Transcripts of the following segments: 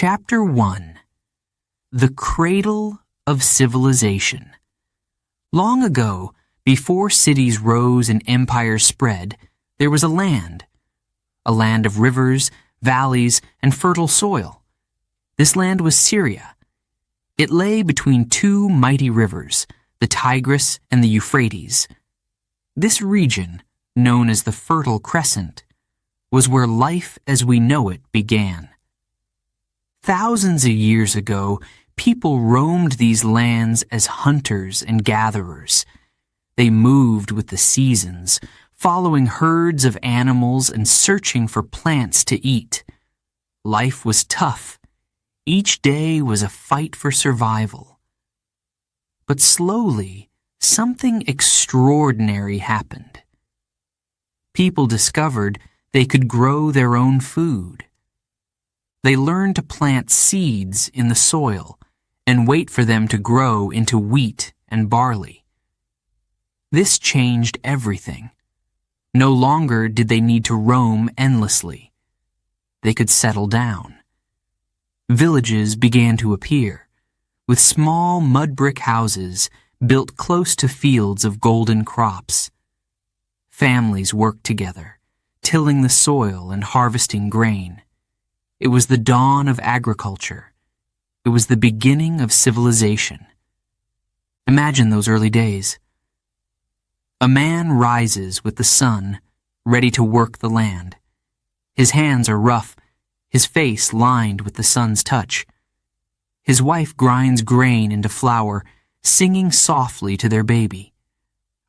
Chapter 1. The Cradle of Civilization. Long ago, before cities rose and empires spread, there was a land of rivers, valleys, and fertile soil. This land was Syria. It lay between two mighty rivers, the Tigris and the Euphrates. This region, known as the Fertile Crescent, was where life as we know it began. Thousands of years ago, people roamed these lands as hunters and gatherers. They moved with the seasons, following herds of animals and searching for plants to eat. Life was tough. Each day was a fight for survival. But slowly, something extraordinary happened. People discovered they could grow their own food. They learned to plant seeds in the soil and wait for them to grow into wheat and barley. This changed everything. No longer did they need to roam endlessly. They could settle down. Villages began to appear, with small mud brick houses built close to fields of golden crops. Families worked together, tilling the soil and harvesting grain. It was the dawn of agriculture. It was the beginning of civilization. Imagine those early days. A man rises with the sun, ready to work the land. His hands are rough, his face lined with the sun's touch. His wife grinds grain into flour, singing softly to their baby.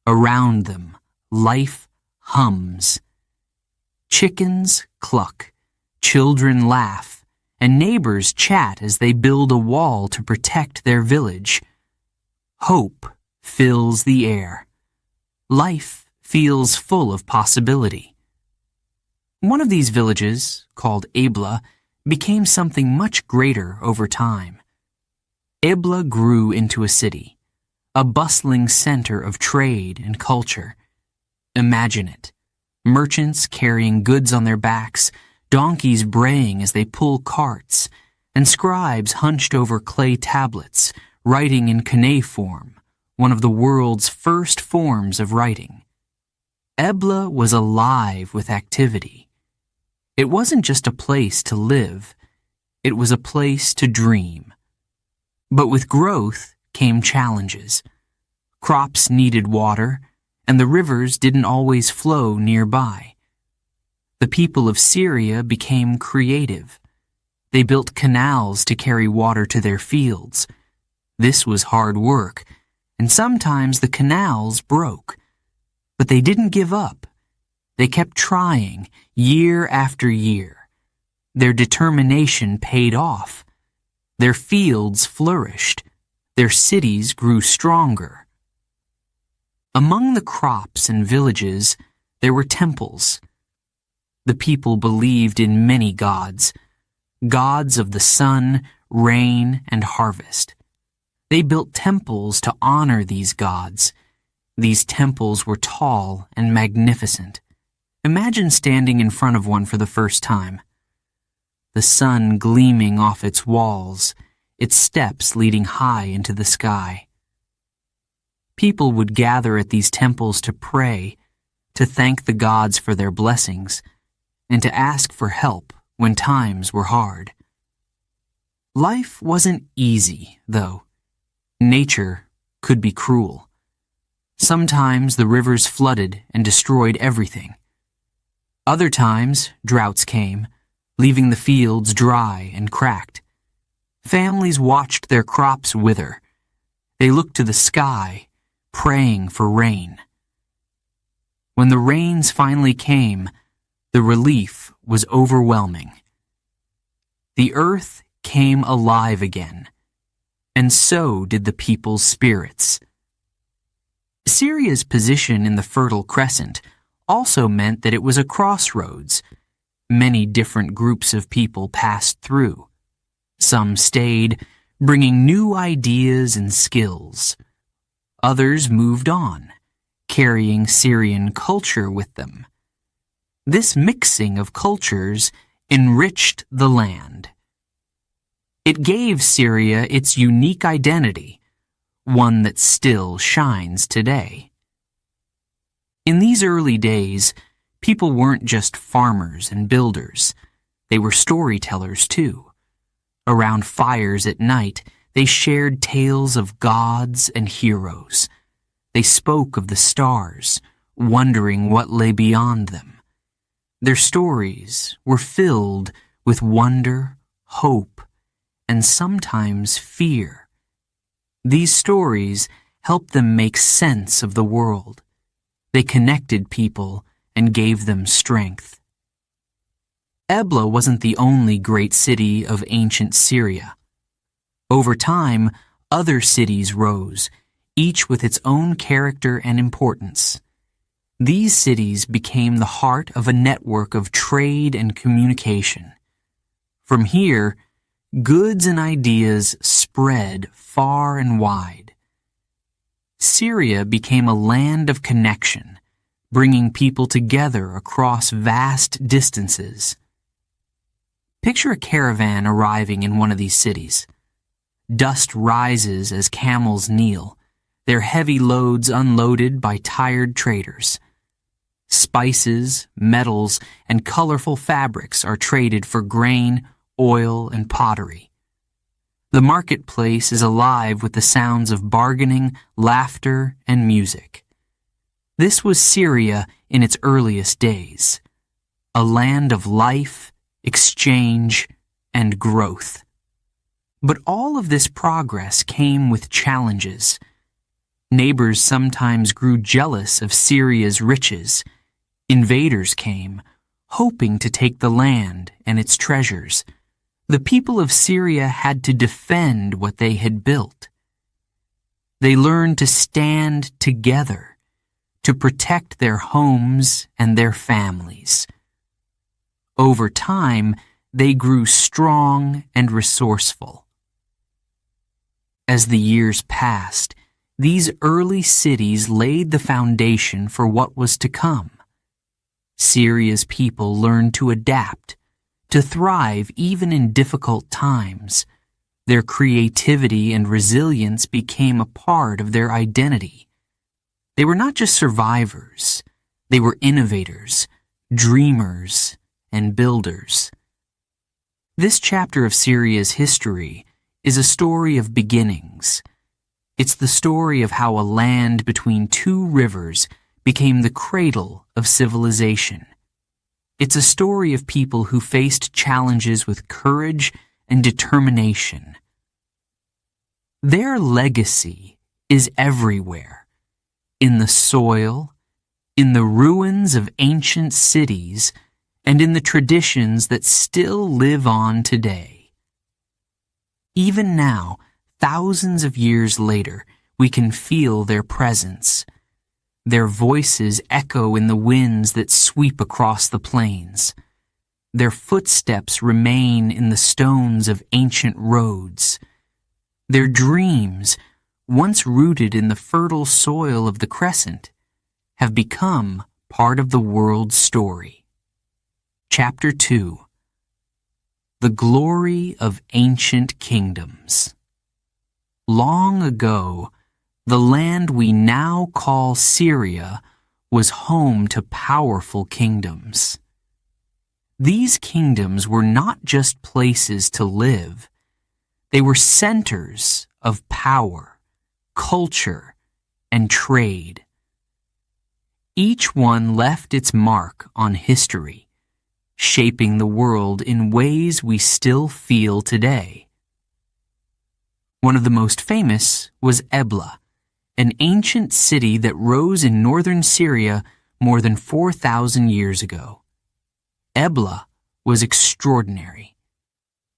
Around them, life hums. Chickens cluck. Children laugh, and neighbors chat as they build a wall to protect their village. Hope fills the air. Life feels full of possibility. One of these villages, called Ebla, became something much greater over time. Ebla grew into a city, a bustling center of trade and culture. Imagine it. Merchants carrying goods on their backs, donkeys braying as they pull carts, and scribes hunched over clay tablets, writing in cuneiform, one of the world's first forms of writing. Ebla was alive with activity. It wasn't just a place to live, it was a place to dream. But with growth came challenges. Crops needed water, and the rivers didn't always flow nearby. The people of Syria became creative. They built canals to carry water to their fields. This was hard work, and sometimes the canals broke. But they didn't give up. They kept trying, year after year. Their determination paid off. Their fields flourished. Their cities grew stronger. Among the crops and villages, there were temples. The people believed in many gods, gods of the sun, rain, and harvest. They built temples to honor these gods. These temples were tall and magnificent. Imagine standing in front of one for the first time. The sun gleaming off its walls, its steps leading high into the sky. People would gather at these temples to pray, to thank the gods for their blessings, and to ask for help when times were hard. Life wasn't easy, though. Nature could be cruel. Sometimes the rivers flooded and destroyed everything. Other times, droughts came, leaving the fields dry and cracked. Families watched their crops wither. They looked to the sky, praying for rain. When the rains finally came, the relief was overwhelming. The earth came alive again, and so did the people's spirits. Syria's position in the Fertile Crescent also meant that it was a crossroads. Many different groups of people passed through. Some stayed, bringing new ideas and skills. Others moved on, carrying Syrian culture with them. This mixing of cultures enriched the land. It gave Syria its unique identity, one that still shines today. In these early days, people weren't just farmers and builders. They were storytellers too. Around fires at night, they shared tales of gods and heroes. They spoke of the stars, wondering what lay beyond them. Their stories were filled with wonder, hope, and sometimes fear. These stories helped them make sense of the world. They connected people and gave them strength. Ebla wasn't the only great city of ancient Syria. Over time, other cities rose, each with its own character and importance. These cities became the heart of a network of trade and communication. From here, goods and ideas spread far and wide. Syria became a land of connection, bringing people together across vast distances. Picture a caravan arriving in one of these cities. Dust rises as camels kneel, their heavy loads unloaded by tired traders. Spices, metals, and colorful fabrics are traded for grain, oil, and pottery. The marketplace is alive with the sounds of bargaining, laughter, and music. This was Syria in its earliest days, a land of life, exchange, and growth. But all of this progress came with challenges. Neighbors sometimes grew jealous of Syria's riches. Invaders came, hoping to take the land and its treasures. The people of Syria had to defend what they had built. They learned to stand together, to protect their homes and their families. Over time, they grew strong and resourceful. As the years passed, these early cities laid the foundation for what was to come. Syria's people learned to adapt, to thrive even in difficult times. Their creativity and resilience became a part of their identity. They were not just survivors, they were innovators, dreamers, and builders. This chapter of Syria's history is a story of beginnings. It's the story of how a land between two rivers became the cradle of civilization. It's a story of people who faced challenges with courage and determination. Their legacy is everywhere, in the soil, in the ruins of ancient cities, and in the traditions that still live on today. Even now, thousands of years later, we can feel their presence. Their voices echo in the winds that sweep across the plains. Their footsteps remain in the stones of ancient roads. Their dreams, once rooted in the fertile soil of the crescent, have become part of the world's story. Chapter 2: The Glory of Ancient Kingdoms. Long ago, the land we now call Syria was home to powerful kingdoms. These kingdoms were not just places to live. They were centers of power, culture, and trade. Each one left its mark on history, shaping the world in ways we still feel today. One of the most famous was Ebla, an ancient city that rose in northern Syria more than 4,000 years ago. Ebla was extraordinary.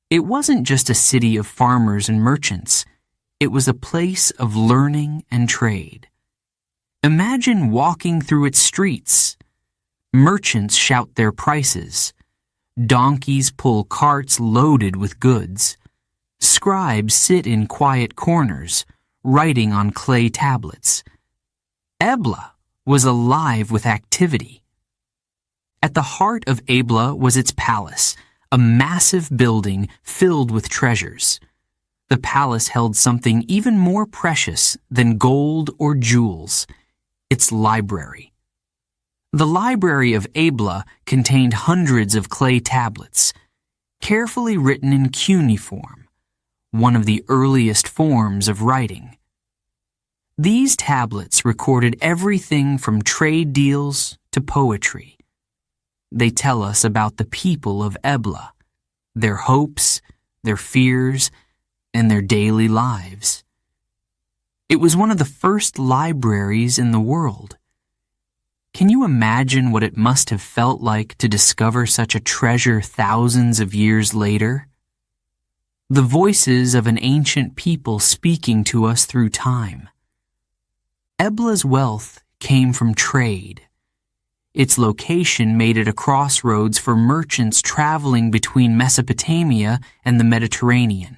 It wasn't just a city of farmers and merchants. It was a place of learning and trade. Imagine walking through its streets. Merchants shout their prices. Donkeys pull carts loaded with goods. Scribes sit in quiet corners, writing on clay tablets. Ebla was alive with activity. At the heart of Ebla was its palace, a massive building filled with treasures. The palace held something even more precious than gold or jewels: its library. The library of Ebla contained hundreds of clay tablets, carefully written in cuneiform, one of the earliest forms of writing. These tablets recorded everything from trade deals to poetry. They tell us about the people of Ebla, their hopes, their fears, and their daily lives. It was one of the first libraries in the world. Can you imagine what it must have felt like to discover such a treasure thousands of years later? The voices of an ancient people speaking to us through time. Ebla's wealth came from trade. Its location made it a crossroads for merchants traveling between Mesopotamia and the Mediterranean.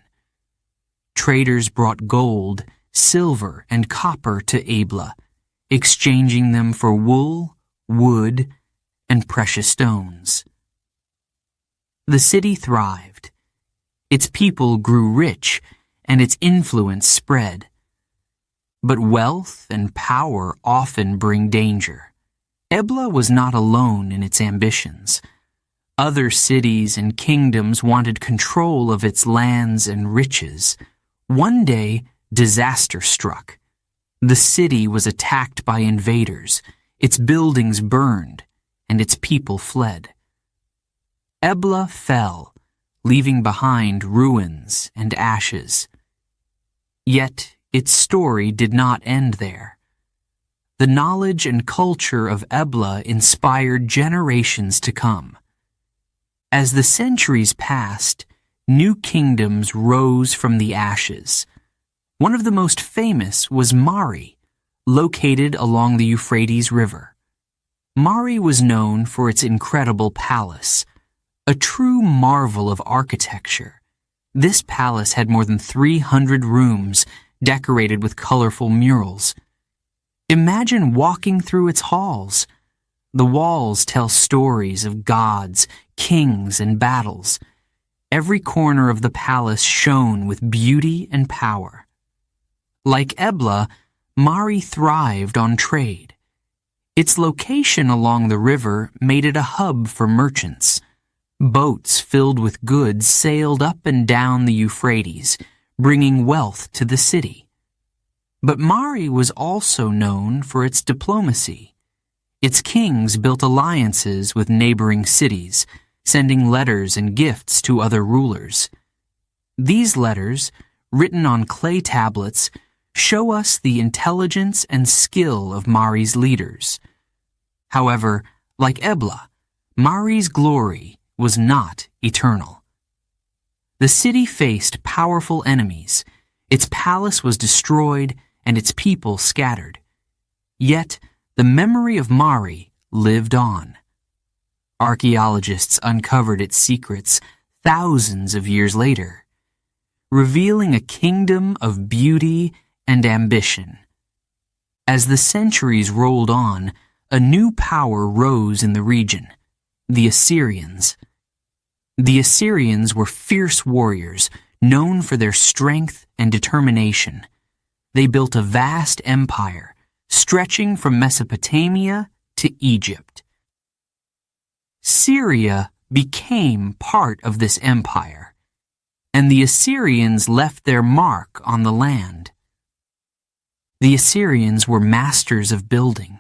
Traders brought gold, silver, and copper to Ebla, exchanging them for wool, wood, and precious stones. The city thrived. Its people grew rich, and its influence spread. But wealth and power often bring danger. Ebla was not alone in its ambitions. Other cities and kingdoms wanted control of its lands and riches. One day, disaster struck. The city was attacked by invaders, its buildings burned, and its people fled. Ebla fell, leaving behind ruins and ashes. Yet its story did not end there. The knowledge and culture of Ebla inspired generations to come. As the centuries passed, new kingdoms rose from the ashes. One of the most famous was Mari, located along the Euphrates River. Mari was known for its incredible palace, a true marvel of architecture. This palace had more than 300 rooms decorated with colorful murals. Imagine walking through its halls. The walls tell stories of gods, kings, and battles. Every corner of the palace shone with beauty and power. Like Ebla, Mari thrived on trade. Its location along the river made it a hub for merchants. Boats filled with goods sailed up and down the Euphrates, bringing wealth to the city. But Mari was also known for its diplomacy. Its kings built alliances with neighboring cities, sending letters and gifts to other rulers. These letters, written on clay tablets, show us the intelligence and skill of Mari's leaders. However, like Ebla, Mari's glory was not eternal. The city faced powerful enemies. Its palace was destroyed and its people scattered. Yet, the memory of Mari lived on. Archaeologists uncovered its secrets thousands of years later, revealing a kingdom of beauty and ambition. As the centuries rolled on, a new power rose in the region: the Assyrians. The Assyrians were fierce warriors, known for their strength and determination. They built a vast empire, stretching from Mesopotamia to Egypt. Syria became part of this empire, and the Assyrians left their mark on the land. The Assyrians were masters of building.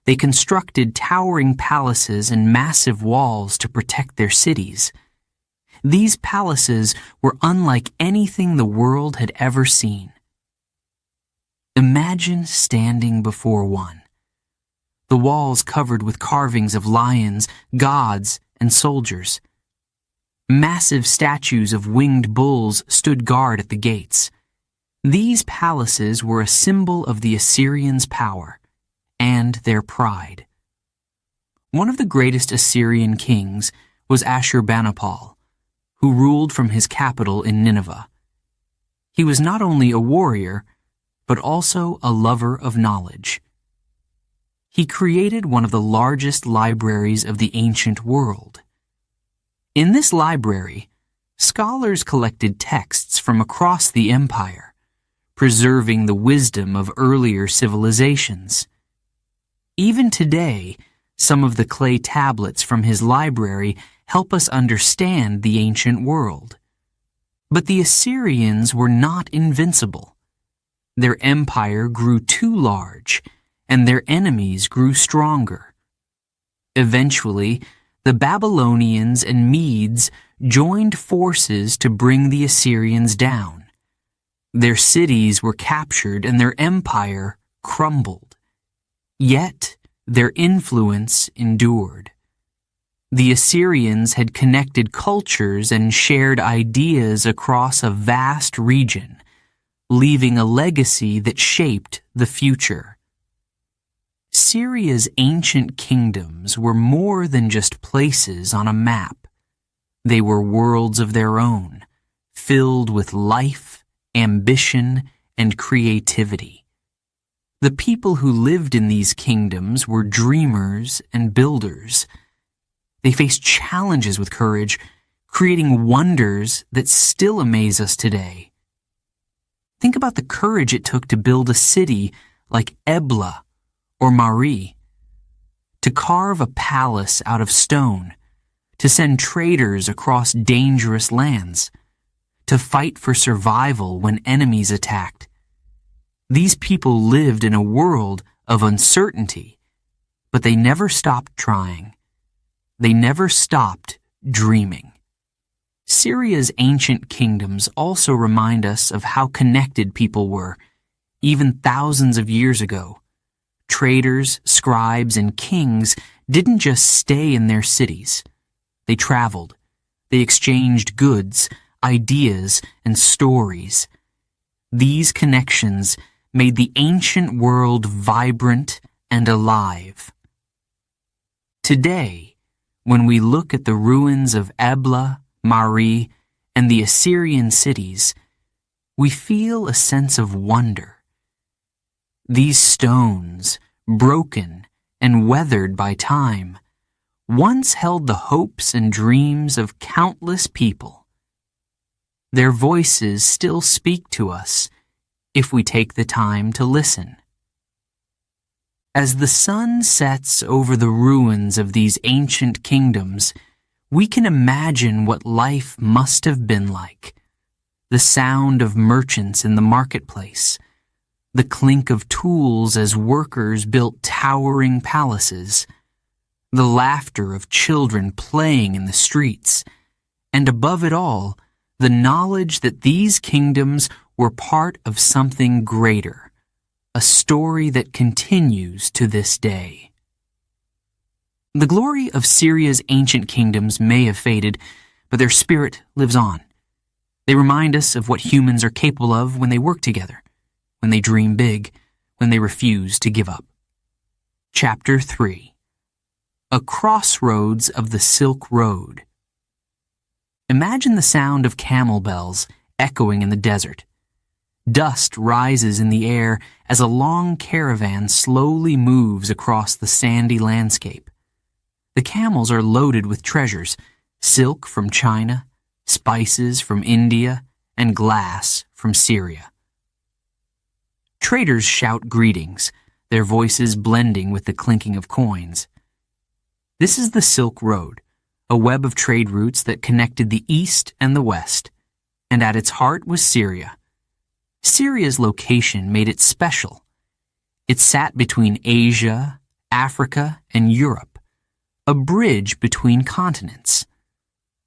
They constructed towering palaces and massive walls to protect their cities. These palaces were unlike anything the world had ever seen. Imagine standing before one. The walls covered with carvings of lions, gods, and soldiers. Massive statues of winged bulls stood guard at the gates. These palaces were a symbol of the Assyrians' power and their pride. One of the greatest Assyrian kings was Ashurbanipal, who ruled from his capital in Nineveh. He was not only a warrior, but also a lover of knowledge. He created one of the largest libraries of the ancient world. In this library, scholars collected texts from across the empire, preserving the wisdom of earlier civilizations. Even today, some of the clay tablets from his library help us understand the ancient world. But the Assyrians were not invincible. Their empire grew too large, and their enemies grew stronger. Eventually, the Babylonians and Medes joined forces to bring the Assyrians down. Their cities were captured and their empire crumbled. Yet, their influence endured. The Assyrians had connected cultures and shared ideas across a vast region, leaving a legacy that shaped the future. Syria's ancient kingdoms were more than just places on a map. They were worlds of their own, filled with life, ambition, and creativity. The people who lived in these kingdoms were dreamers and builders. They faced challenges with courage, creating wonders that still amaze us today. Think about the courage it took to build a city like Ebla or Mari, to carve a palace out of stone, to send traders across dangerous lands, to fight for survival when enemies attacked. These people lived in a world of uncertainty, but they never stopped trying. They never stopped dreaming. Syria's ancient kingdoms also remind us of how connected people were, even thousands of years ago. Traders, scribes, and kings didn't just stay in their cities. They traveled. They exchanged goods, ideas, and stories. These connections made the ancient world vibrant and alive. Today, when we look at the ruins of Ebla, Mari, and the Assyrian cities, we feel a sense of wonder. These stones, broken and weathered by time, once held the hopes and dreams of countless people. Their voices still speak to us if we take the time to listen. As the sun sets over the ruins of these ancient kingdoms, we can imagine what life must have been like. The sound of merchants in the marketplace, the clink of tools as workers built towering palaces, the laughter of children playing in the streets, and above it all, the knowledge that these kingdoms were part of something greater, a story that continues to this day. The glory of Syria's ancient kingdoms may have faded, but their spirit lives on. They remind us of what humans are capable of when they work together, when they dream big, when they refuse to give up. Chapter 3. A Crossroads of the Silk Road. Imagine the sound of camel bells echoing in the desert. Dust rises in the air as a long caravan slowly moves across the sandy landscape. The camels are loaded with treasures, silk from China, spices from India, and glass from Syria. Traders shout greetings, their voices blending with the clinking of coins. This is the Silk Road, a web of trade routes that connected the East and the West, and at its heart was Syria. Syria's location made it special. It sat between Asia, Africa, and Europe, a bridge between continents.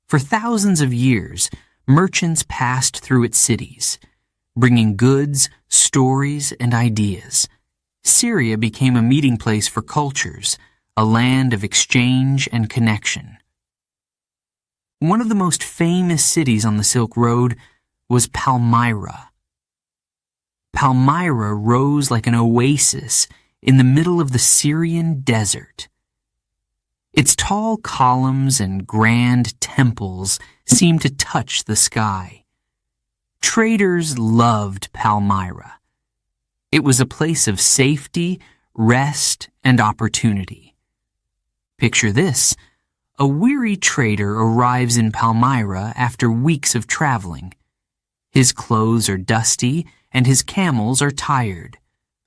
For thousands of years, merchants passed through its cities, bringing goods, stories, and ideas. Syria became a meeting place for cultures, a land of exchange and connection. One of the most famous cities on the Silk Road was Palmyra. Palmyra rose like an oasis in the middle of the Syrian desert. Its tall columns and grand temples seemed to touch the sky. Traders loved Palmyra. It was a place of safety, rest, and opportunity. Picture this, A weary trader arrives in Palmyra after weeks of traveling. His clothes are dusty and his camels are tired,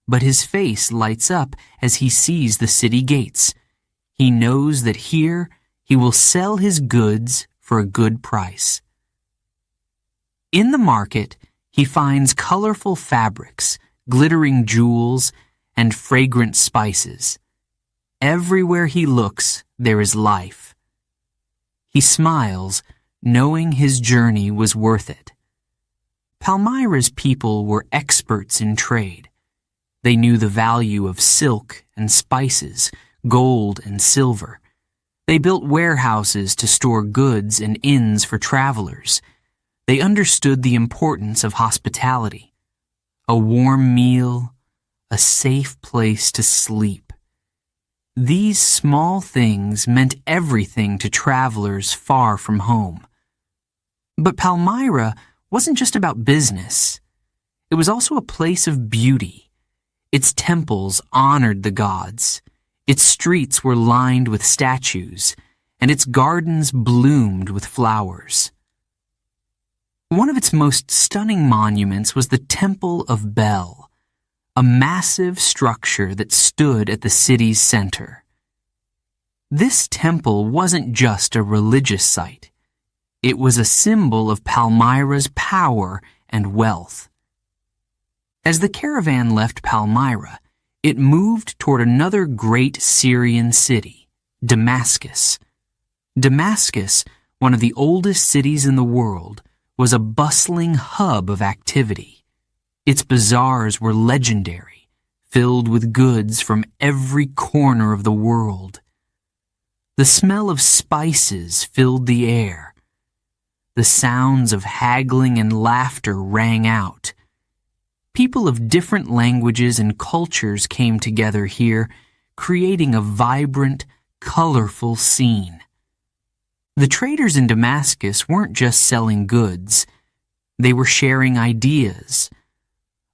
but his face lights up as he sees the city gates. He knows that here he will sell his goods for a good price. In the market, he finds colorful fabrics, glittering jewels, and fragrant spices. Everywhere he looks, there is life. He smiles, knowing his journey was worth it. Palmyra's people were experts in trade. They knew the value of silk and spices, gold and silver. They built warehouses to store goods and inns for travelers. They understood the importance of hospitality. A warm meal, a safe place to sleep. These small things meant everything to travelers far from home. But Palmyra wasn't just about business. It was also a place of beauty. Its temples honored the gods. Its streets were lined with statues, and its gardens bloomed with flowers. One of its most stunning monuments was the Temple of Bel, a massive structure that stood at the city's center. This temple wasn't just a religious site. It was a symbol of Palmyra's power and wealth. As the caravan left Palmyra, it moved toward another great Syrian city, Damascus. Damascus, one of the oldest cities in the world, was a bustling hub of activity. Its bazaars were legendary, filled with goods from every corner of the world. The smell of spices filled the air. The sounds of haggling and laughter rang out. People of different languages and cultures came together here, creating a vibrant, colorful scene. The traders in Damascus weren't just selling goods. They were sharing ideas.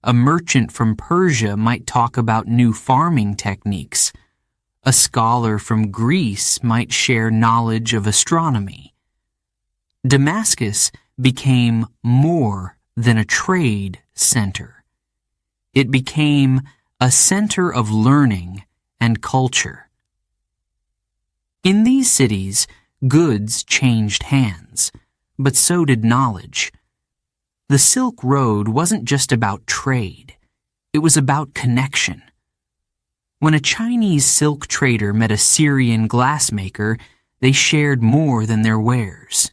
A merchant from Persia might talk about new farming techniques. A scholar from Greece might share knowledge of astronomy. Damascus became more than a trade center. It became a center of learning and culture. In these cities, goods changed hands, but so did knowledge. The Silk Road wasn't just about trade. It was about connection. When a Chinese silk trader met a Syrian glassmaker, they shared more than their wares.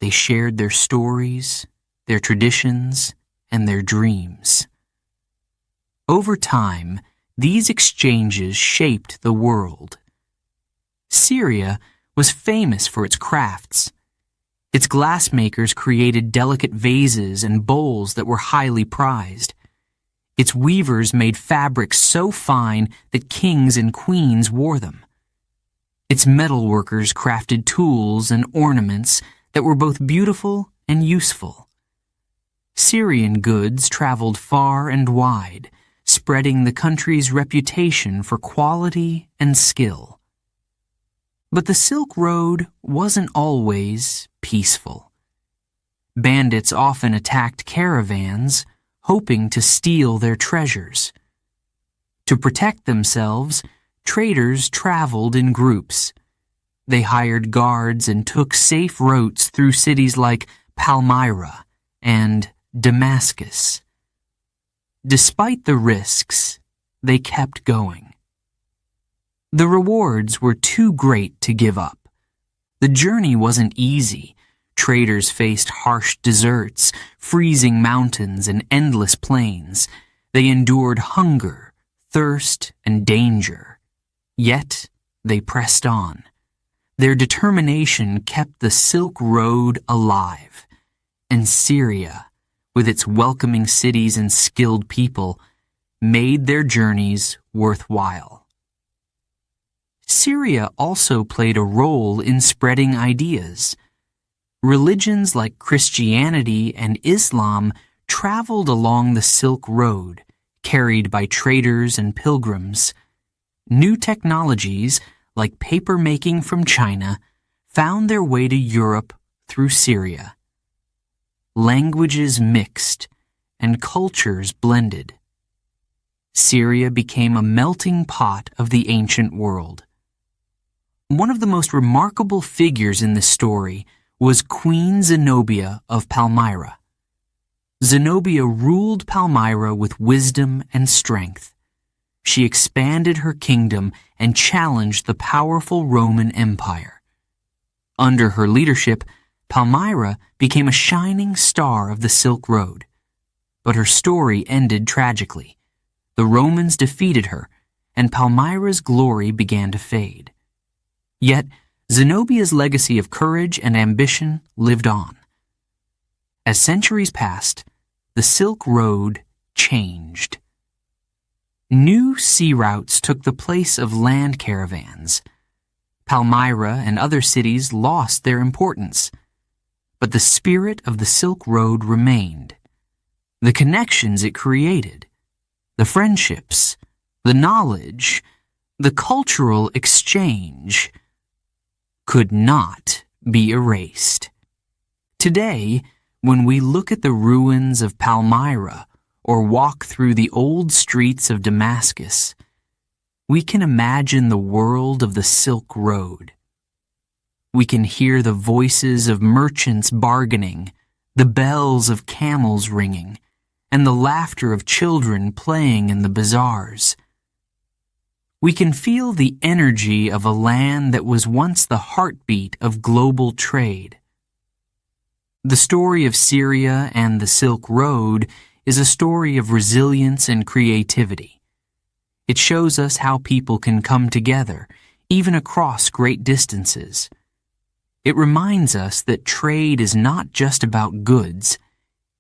They shared their stories, their traditions, and their dreams. Over time, these exchanges shaped the world. Syria was famous for its crafts. Its glassmakers created delicate vases and bowls that were highly prized. Its weavers made fabrics so fine that kings and queens wore them. Its metalworkers crafted tools and ornaments that were both beautiful and useful. Syrian goods traveled far and wide, spreading the country's reputation for quality and skill. But the Silk Road wasn't always peaceful. Bandits often attacked caravans, hoping to steal their treasures. To protect themselves, traders traveled in groups. They hired guards and took safe routes through cities like Palmyra and Damascus. Despite the risks, they kept going. The rewards were too great to give up. The journey wasn't easy. Traders faced harsh deserts, freezing mountains, and endless plains. They endured hunger, thirst, and danger. Yet, they pressed on. Their determination kept the Silk Road alive. And Syria, with its welcoming cities and skilled people, made their journeys worthwhile. Syria also played a role in spreading ideas. Religions like Christianity and Islam traveled along the Silk Road, carried by traders and pilgrims. New technologies, like paper making from China, found their way to Europe through Syria. Languages mixed and cultures blended. Syria became a melting pot of the ancient world. One of the most remarkable figures in this story was Queen Zenobia of Palmyra. Zenobia ruled Palmyra with wisdom and strength. She expanded her kingdom and challenged the powerful Roman Empire. Under her leadership, Palmyra became a shining star of the Silk Road. But her story ended tragically. The Romans defeated her, and Palmyra's glory began to fade. Yet, Zenobia's legacy of courage and ambition lived on. As centuries passed, the Silk Road changed. New sea routes took the place of land caravans. Palmyra and other cities lost their importance, but the spirit of the Silk Road remained. The connections it created, the friendships, the knowledge, the cultural exchange could not be erased. Today, when we look at the ruins of Palmyra or walk through the old streets of Damascus, we can imagine the world of the Silk Road. We can hear the voices of merchants bargaining, the bells of camels ringing, and the laughter of children playing in the bazaars. We can feel the energy of a land that was once the heartbeat of global trade. The story of Syria and the Silk Road is a story of resilience and creativity. It shows us how people can come together, even across great distances. It reminds us that trade is not just about goods,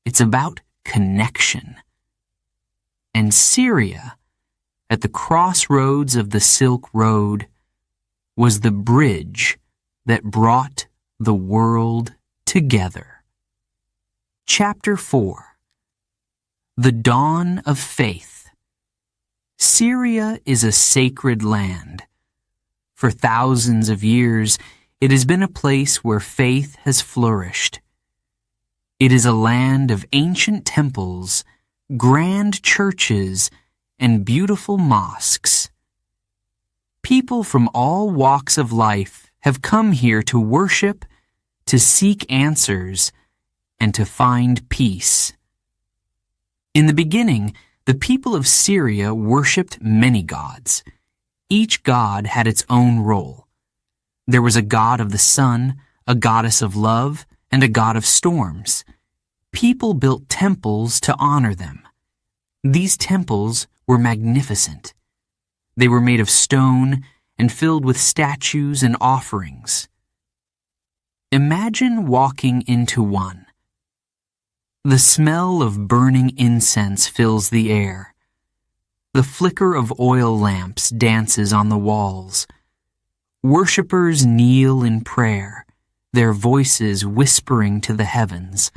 it's about connection. And Syria, at the crossroads of the Silk Road, was the bridge that brought the world together. Chapter 4. The Dawn of Faith. Syria is a sacred land. For thousands of years, it has been a place where faith has flourished. It is a land of ancient temples, grand churches, and beautiful mosques. People from all walks of life have come here to worship, to seek answers, and to find peace. In the beginning, the people of Syria worshipped many gods. Each god had its own role. There was a god of the sun, a goddess of love, and a god of storms. People built temples to honor them. These temples were magnificent. They were made of stone and filled with statues and offerings. Imagine walking into one. The smell of burning incense fills the air. The flicker of oil lamps dances on the walls. Worshippers kneel in prayer, their voices whispering to the heavens.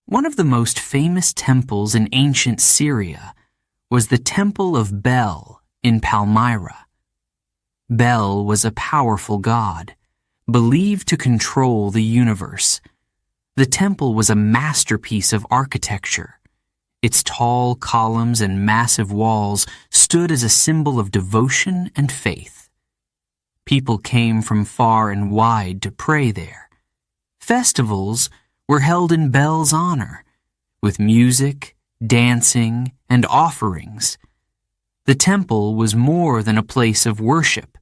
One of the most famous temples in ancient Syria was the Temple of Bel in Palmyra. Bel was a powerful god, believed to control the universe. The temple was a masterpiece of architecture. Its tall columns and massive walls stood as a symbol of devotion and faith. People came from far and wide to pray there. Festivals were held in Bel's honor, with music, dancing, and offerings. The temple was more than a place of worship.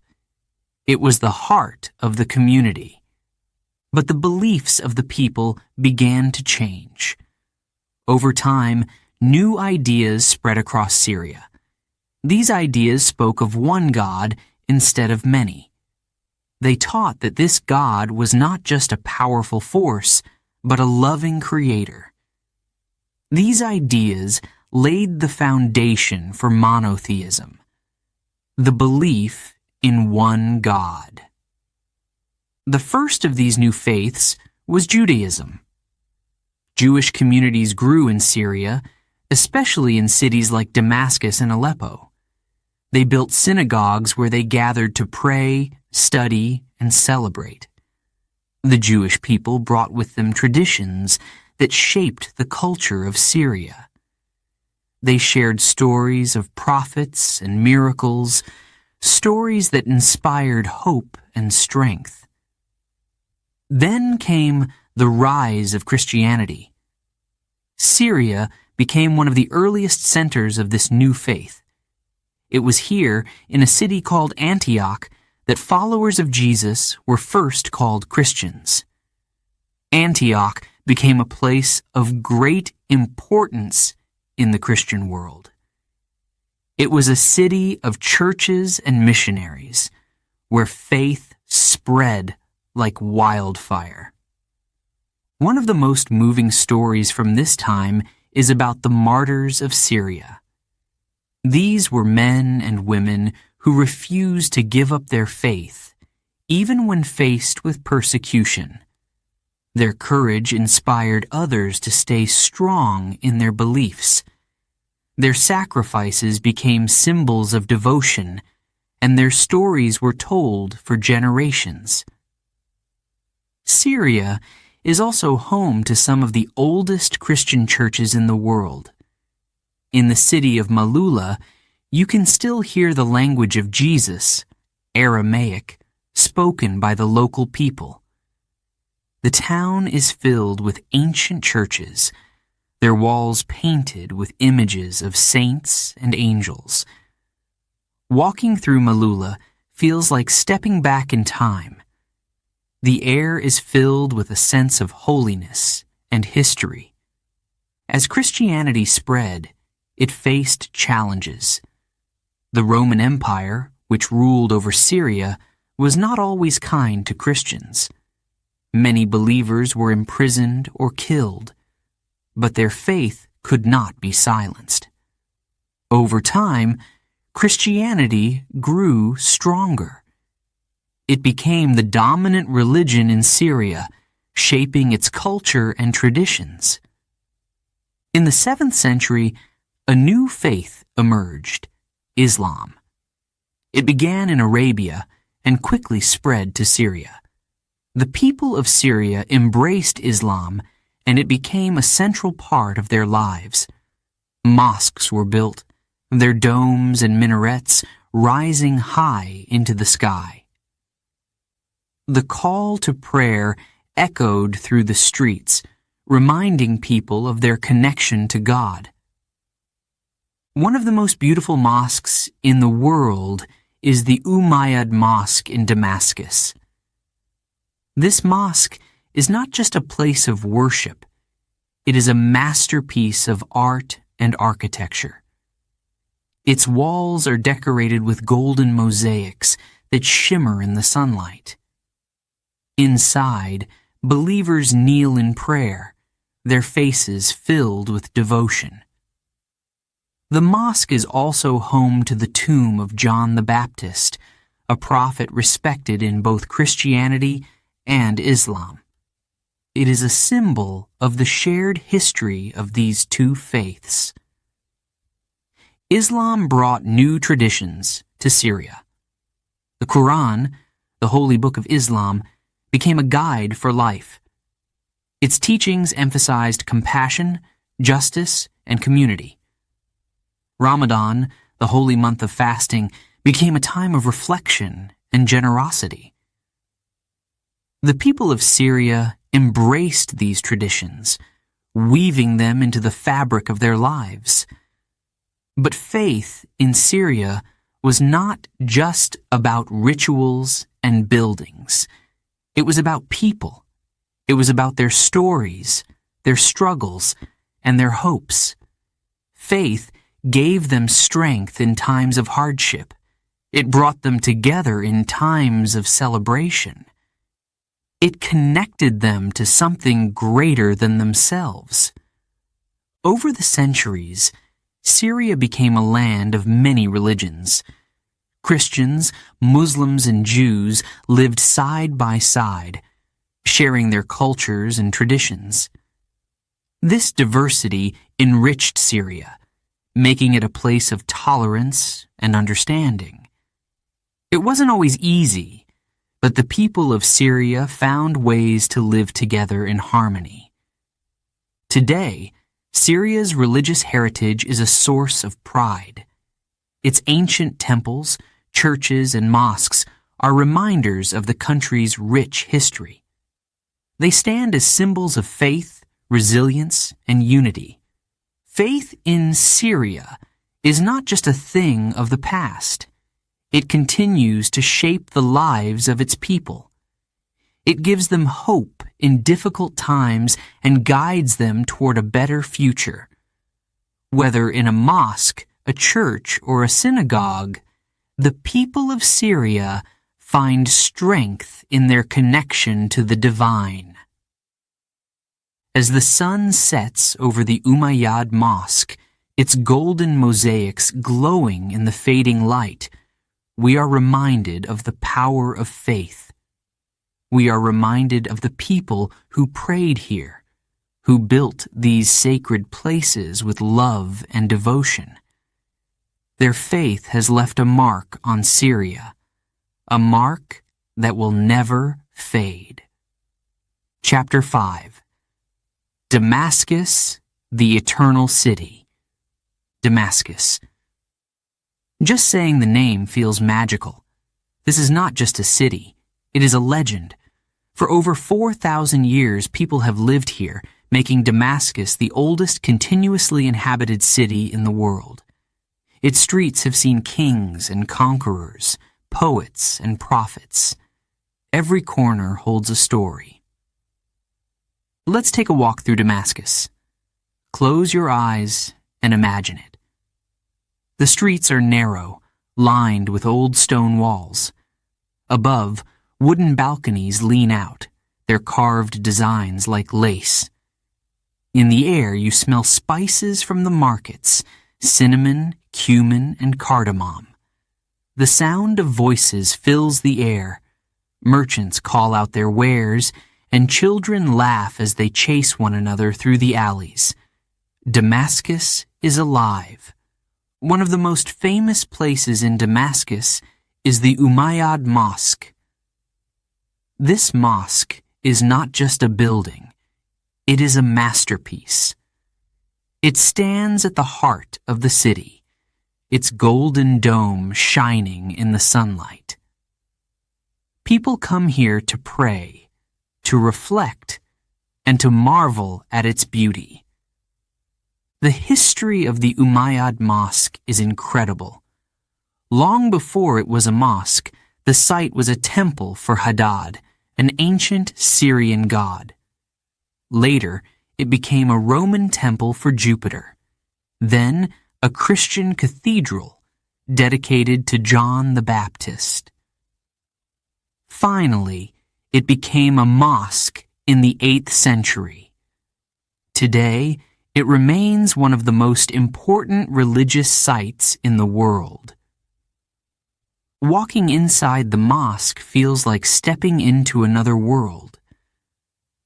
It was the heart of the community. But the beliefs of the people began to change. Over time, new ideas spread across Syria. These ideas spoke of one God instead of many. They taught that this God was not just a powerful force, but a loving creator. These ideas laid the foundation for monotheism, the belief in one God. The first of these new faiths was Judaism. Jewish communities grew in Syria, especially in cities like Damascus and Aleppo. They built synagogues where they gathered to pray, study, and celebrate. The Jewish people brought with them traditions that shaped the culture of Syria. They shared stories of prophets and miracles, stories that inspired hope and strength. Then came the rise of Christianity. Syria became one of the earliest centers of this new faith. It was here, in a city called Antioch, that followers of Jesus were first called Christians. Antioch became a place of great importance in the Christian world. It was a city of churches and missionaries, where faith spread like wildfire. One of the most moving stories from this time is about the martyrs of Syria. These were men and women who refused to give up their faith, even when faced with persecution. Their courage inspired others to stay strong in their beliefs. Their sacrifices became symbols of devotion, and their stories were told for generations. Syria is also home to some of the oldest Christian churches in the world. In the city of Malula, you can still hear the language of Jesus, Aramaic, spoken by the local people. The town is filled with ancient churches, their walls painted with images of saints and angels. Walking through Malula feels like stepping back in time. The air is filled with a sense of holiness and history. As Christianity spread, it faced challenges. The Roman Empire, which ruled over Syria, was not always kind to Christians. Many believers were imprisoned or killed, but their faith could not be silenced. Over time, Christianity grew stronger. It became the dominant religion in Syria, shaping its culture and traditions. In the 7th century, a new faith emerged, Islam. It began in Arabia and quickly spread to Syria. The people of Syria embraced Islam, and it became a central part of their lives. Mosques were built, their domes and minarets rising high into the sky. The call to prayer echoed through the streets, reminding people of their connection to God. One of the most beautiful mosques in the world is the Umayyad Mosque in Damascus. This mosque is not just a place of worship. It is a masterpiece of art and architecture. Its walls are decorated with golden mosaics that shimmer in the sunlight. Inside, believers kneel in prayer, their faces filled with devotion. The mosque is also home to the tomb of John the Baptist, a prophet respected in both Christianity and Islam. It is a symbol of the shared history of these two faiths. Islam brought new traditions to Syria. The Quran, the holy book of Islam, became a guide for life. Its teachings emphasized compassion, justice, and community. Ramadan, the holy month of fasting, became a time of reflection and generosity. The people of Syria embraced these traditions, weaving them into the fabric of their lives. But faith in Syria was not just about rituals and buildings. It was about people. It was about their stories, their struggles, and their hopes. Faith gave them strength in times of hardship. It brought them together in times of celebration. It connected them to something greater than themselves. Over the centuries, Syria became a land of many religions. Christians, Muslims, and Jews lived side by side, sharing their cultures and traditions. This diversity enriched Syria, making it a place of tolerance and understanding. It wasn't always easy. but the people of Syria found ways to live together in harmony. Today, Syria's religious heritage is a source of pride. Its ancient temples, churches, and mosques are reminders of the country's rich history. They stand as symbols of faith, resilience, and unity. Faith in Syria is not just a thing of the past. It continues to shape the lives of its people. It gives them hope in difficult times and guides them toward a better future. Whether in a mosque, a church, or a synagogue, the people of Syria find strength in their connection to the divine. As the sun sets over the Umayyad Mosque, its golden mosaics glowing in the fading light, we are reminded of the power of faith. We are reminded of the people who prayed here, who built these sacred places with love and devotion. Their faith has left a mark on Syria, a mark that will never fade. Chapter 5. Damascus, the Eternal City. Damascus. Just saying the name feels magical. This is not just a city. It is a legend. For over 4,000 years, people have lived here, making Damascus the oldest continuously inhabited city in the world. Its streets have seen kings and conquerors, poets and prophets. Every corner holds a story. Let's take a walk through Damascus. Close your eyes and imagine it. The streets are narrow, lined with old stone walls. Above, wooden balconies lean out, their carved designs like lace. In the air, you smell spices from the markets, cinnamon, cumin, and cardamom. The sound of voices fills the air. Merchants call out their wares, and children laugh as they chase one another through the alleys. Damascus is alive. One of the most famous places in Damascus is the Umayyad Mosque. This mosque is not just a building. It is a masterpiece. It stands at the heart of the city, its golden dome shining in the sunlight. People come here to pray, to reflect, and to marvel at its beauty. The history of the Umayyad Mosque is incredible. Long before it was a mosque, the site was a temple for Hadad, an ancient Syrian god. Later, it became a Roman temple for Jupiter. Then, a Christian cathedral dedicated to John the Baptist. Finally, it became a mosque in the 8th century. Today, it remains one of the most important religious sites in the world. Walking inside the mosque feels like stepping into another world.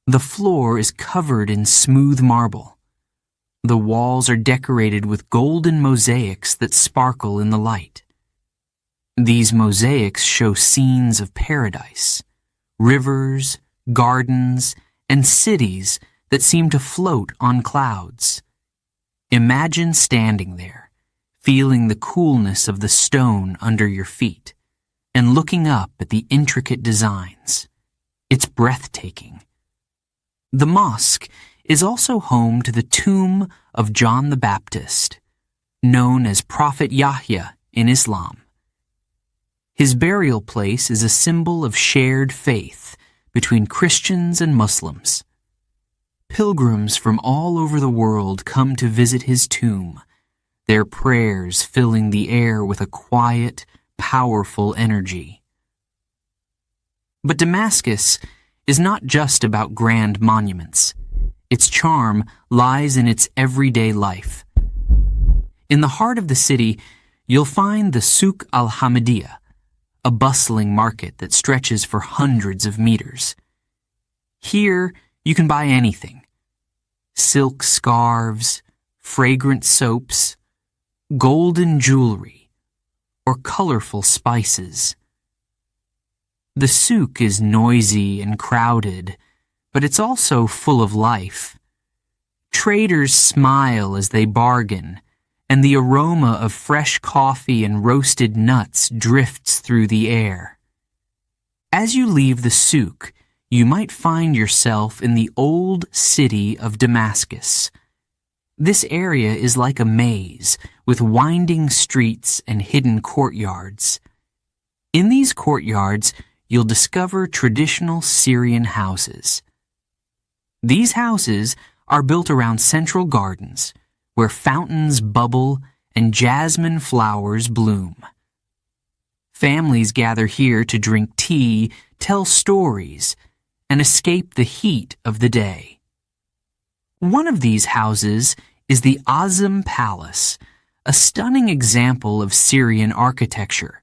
The floor is covered in smooth marble. The walls are decorated with golden mosaics that sparkle in the light. These mosaics show scenes of paradise, rivers, gardens, and cities that seem to float on clouds. Imagine standing there, feeling the coolness of the stone under your feet, and looking up at the intricate designs. It's breathtaking. The mosque is also home to the tomb of John the Baptist, known as Prophet Yahya in Islam. His burial place is a symbol of shared faith between Christians and Muslims. Pilgrims from all over the world come to visit his tomb, their prayers filling the air with a quiet, powerful energy. But Damascus is not just about grand monuments. Its charm lies in its everyday life. In the heart of the city, you'll find the Souk al-Hamidiyah, a bustling market that stretches for hundreds of meters. Here, you can buy anything: silk scarves, fragrant soaps, golden jewelry, or colorful spices. The souk is noisy and crowded, but it's also full of life. Traders smile as they bargain, and the aroma of fresh coffee and roasted nuts drifts through the air. As you leave the souk, you might find yourself in the old city of Damascus. This area is like a maze, with winding streets and hidden courtyards. In these courtyards, you'll discover traditional Syrian houses. These houses are built around central gardens, where fountains bubble and jasmine flowers bloom. Families gather here to drink tea, tell stories, and escape the heat of the day. One of these houses is the Azim Palace, a stunning example of Syrian architecture.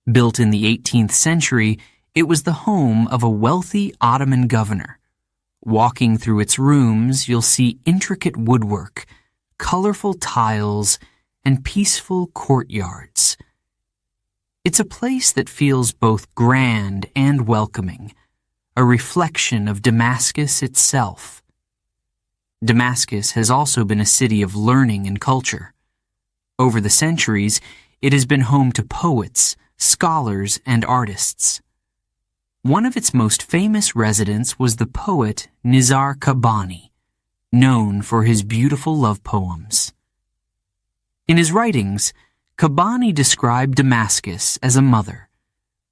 Built in the 18th century, it was the home of a wealthy Ottoman governor. Walking through its rooms, you'll see intricate woodwork, colorful tiles, and peaceful courtyards. It's a place that feels both grand and welcoming, a reflection of Damascus itself. Damascus has also been a city of learning and culture. Over the centuries, it has been home to poets, scholars, and artists. One of its most famous residents was the poet Nizar Qabbani, known for his beautiful love poems. In his writings, Qabbani described Damascus as a mother,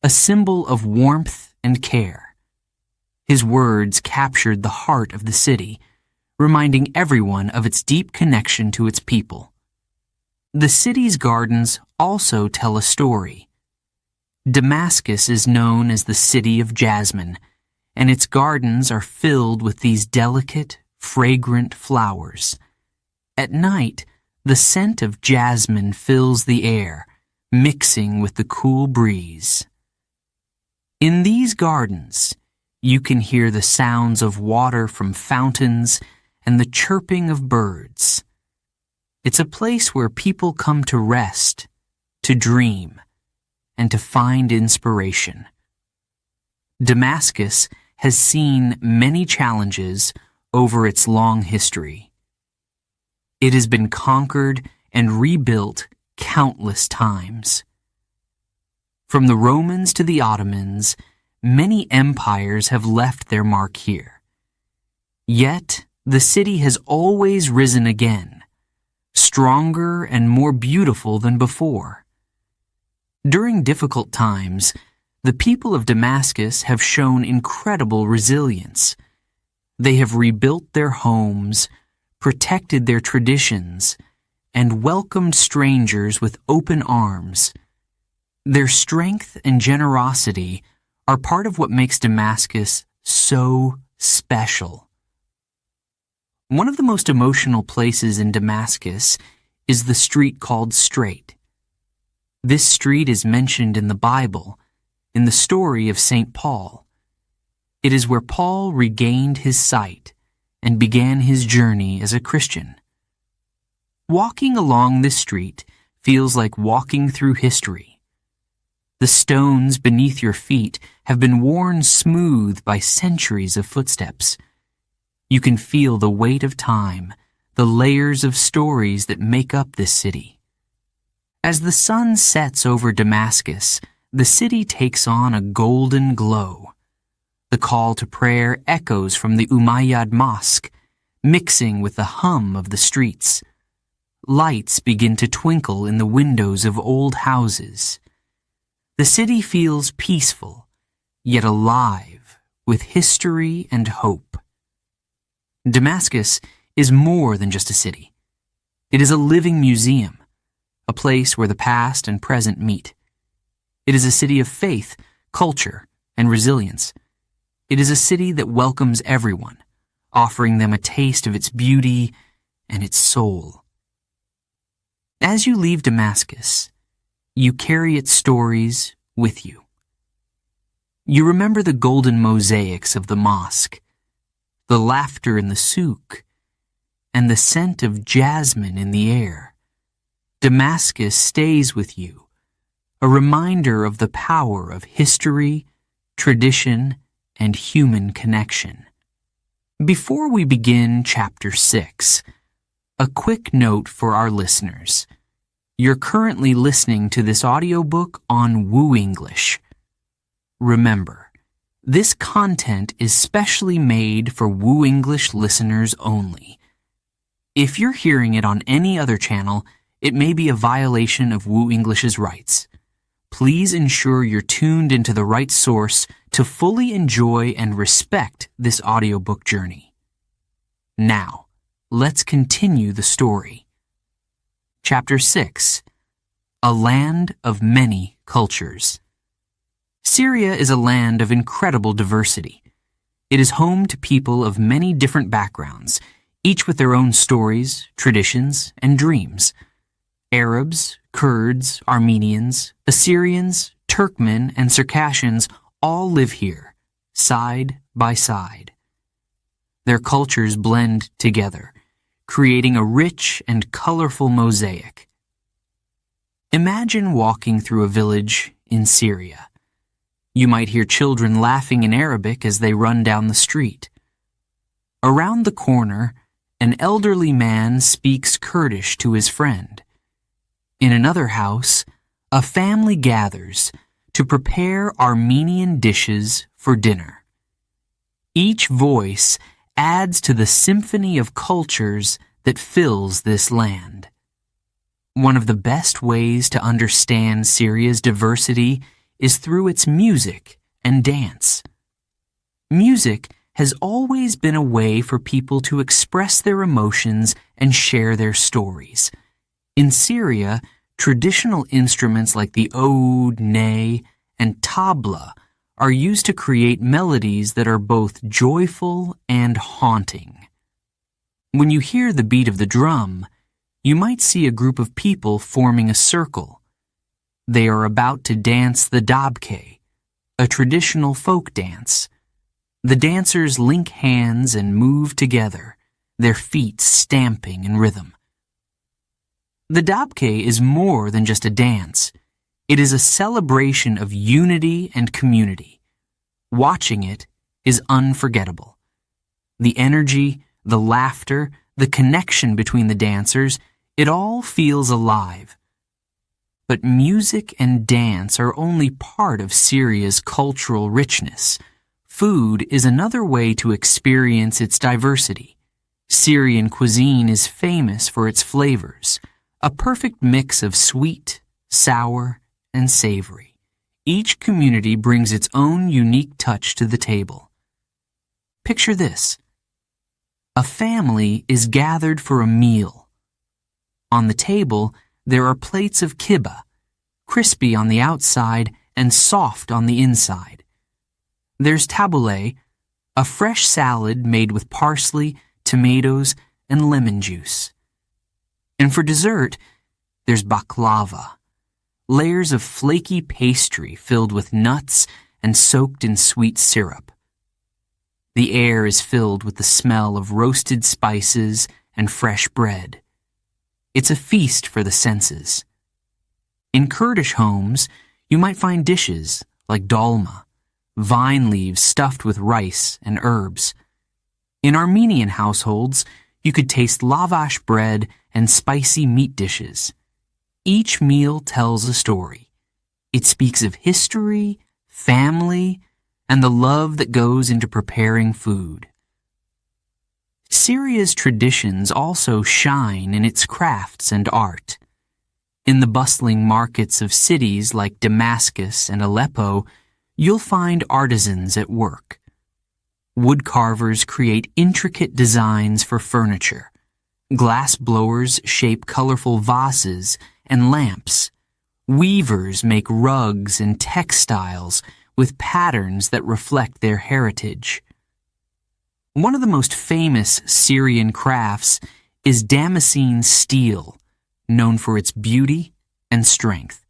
a symbol of warmth and care. His words captured the heart of the city, reminding everyone of its deep connection to its people. The city's gardens also tell a story. Damascus is known as the City of Jasmine, and its gardens are filled with these delicate, fragrant flowers. At night, the scent of jasmine fills the air, mixing with the cool breeze. In these gardens, you can hear the sounds of water from fountains and the chirping of birds. It's a place where people come to rest, to dream, and to find inspiration. Damascus has seen many challenges over its long history. It has been conquered and rebuilt countless times. From the Romans to the Ottomans, many empires have left their mark here. Yet, the city has always risen again, stronger and more beautiful than before. During difficult times, the people of Damascus have shown incredible resilience. They have rebuilt their homes, protected their traditions, and welcomed strangers with open arms. Their strength and generosity are part of what makes Damascus so special. One of the most emotional places in Damascus is the street called Straight. This street is mentioned in the Bible, in the story of St. Paul. It is where Paul regained his sight and began his journey as a Christian. Walking along this street feels like walking through history. The stones beneath your feet have been worn smooth by centuries of footsteps. You can feel the weight of time, the layers of stories that make up this city. As the sun sets over Damascus, the city takes on a golden glow. The call to prayer echoes from the Umayyad Mosque, mixing with the hum of the streets. Lights begin to twinkle in the windows of old houses. The city feels peaceful, yet alive with history and hope. Damascus is more than just a city. It is a living museum, a place where the past and present meet. It is a city of faith, culture, and resilience. It is a city that welcomes everyone, offering them a taste of its beauty and its soul. As you leave Damascus, you carry its stories with you. You remember the golden mosaics of the mosque, the laughter in the souk, and the scent of jasmine in the air. Damascus stays with you, a reminder of the power of history tradition, and human connection. Before we begin Chapter 6, a quick note for our listeners. You're currently listening to this audiobook on WooEnglish. Remember, this content is specially made for WooEnglish listeners only. If you're hearing it on any other channel, it may be a violation of WooEnglish's rights. Please ensure you're tuned into the right source to fully enjoy and respect this audiobook journey. Now, let's continue the story. Chapter 6. A Land of Many Cultures. Syria is a land of incredible diversity. It is home to people of many different backgrounds, each with their own stories, traditions, and dreams. Arabs, Kurds, Armenians, Assyrians, Turkmen, and Circassians all live here, side by side. Their cultures blend together, creating a rich and colorful mosaic. Imagine walking through a village in Syria. You might hear children laughing in Arabic as they run down the street. Around the corner, an elderly man speaks Kurdish to his friend. In another house, a family gathers to prepare Armenian dishes for dinner. Each voice adds to the symphony of cultures that fills this land. One of the best ways to understand Syria's diversity is through its music and dance. Music has always been a way for people to express their emotions and share their stories. In Syria, traditional instruments like the oud, ney, and tabla are used to create melodies that are both joyful and haunting. When you hear the beat of the drum, you might see a group of people forming a circle. They are about to dance the dabke, a traditional folk dance. The dancers link hands and move together, their feet stamping in rhythm. The dabke is more than just a dance. It is a celebration of unity and community. Watching it is unforgettable. The energy, the laughter, the connection between the dancers, it all feels alive. But music and dance are only part of Syria's cultural richness. Food is another way to experience its diversity. Syrian cuisine is famous for its flavors, a perfect mix of sweet, sour, and savory. Each community brings its own unique touch to the table. Picture this. A family is gathered for a meal. On the table, there are plates of kibbeh, crispy on the outside and soft on the inside. There's tabbouleh, a fresh salad made with parsley, tomatoes, and lemon juice. And for dessert, there's baklava, layers of flaky pastry filled with nuts and soaked in sweet syrup. The air is filled with the smell of roasted spices and fresh bread. It's a feast for the senses. In Kurdish homes, you might find dishes like dolma, vine leaves stuffed with rice and herbs. In Armenian households, you could taste lavash bread and spicy meat dishes. Each meal tells a story. It speaks of history, family, and the love that goes into preparing food. Syria's traditions also shine in its crafts and art. In the bustling markets of cities like Damascus and Aleppo, you'll find artisans at work. Woodcarvers create intricate designs for furniture. Glass blowers shape colorful vases and lamps. Weavers make rugs and textiles with patterns that reflect their heritage. One of the most famous Syrian crafts is Damascene steel, known for its beauty and strength.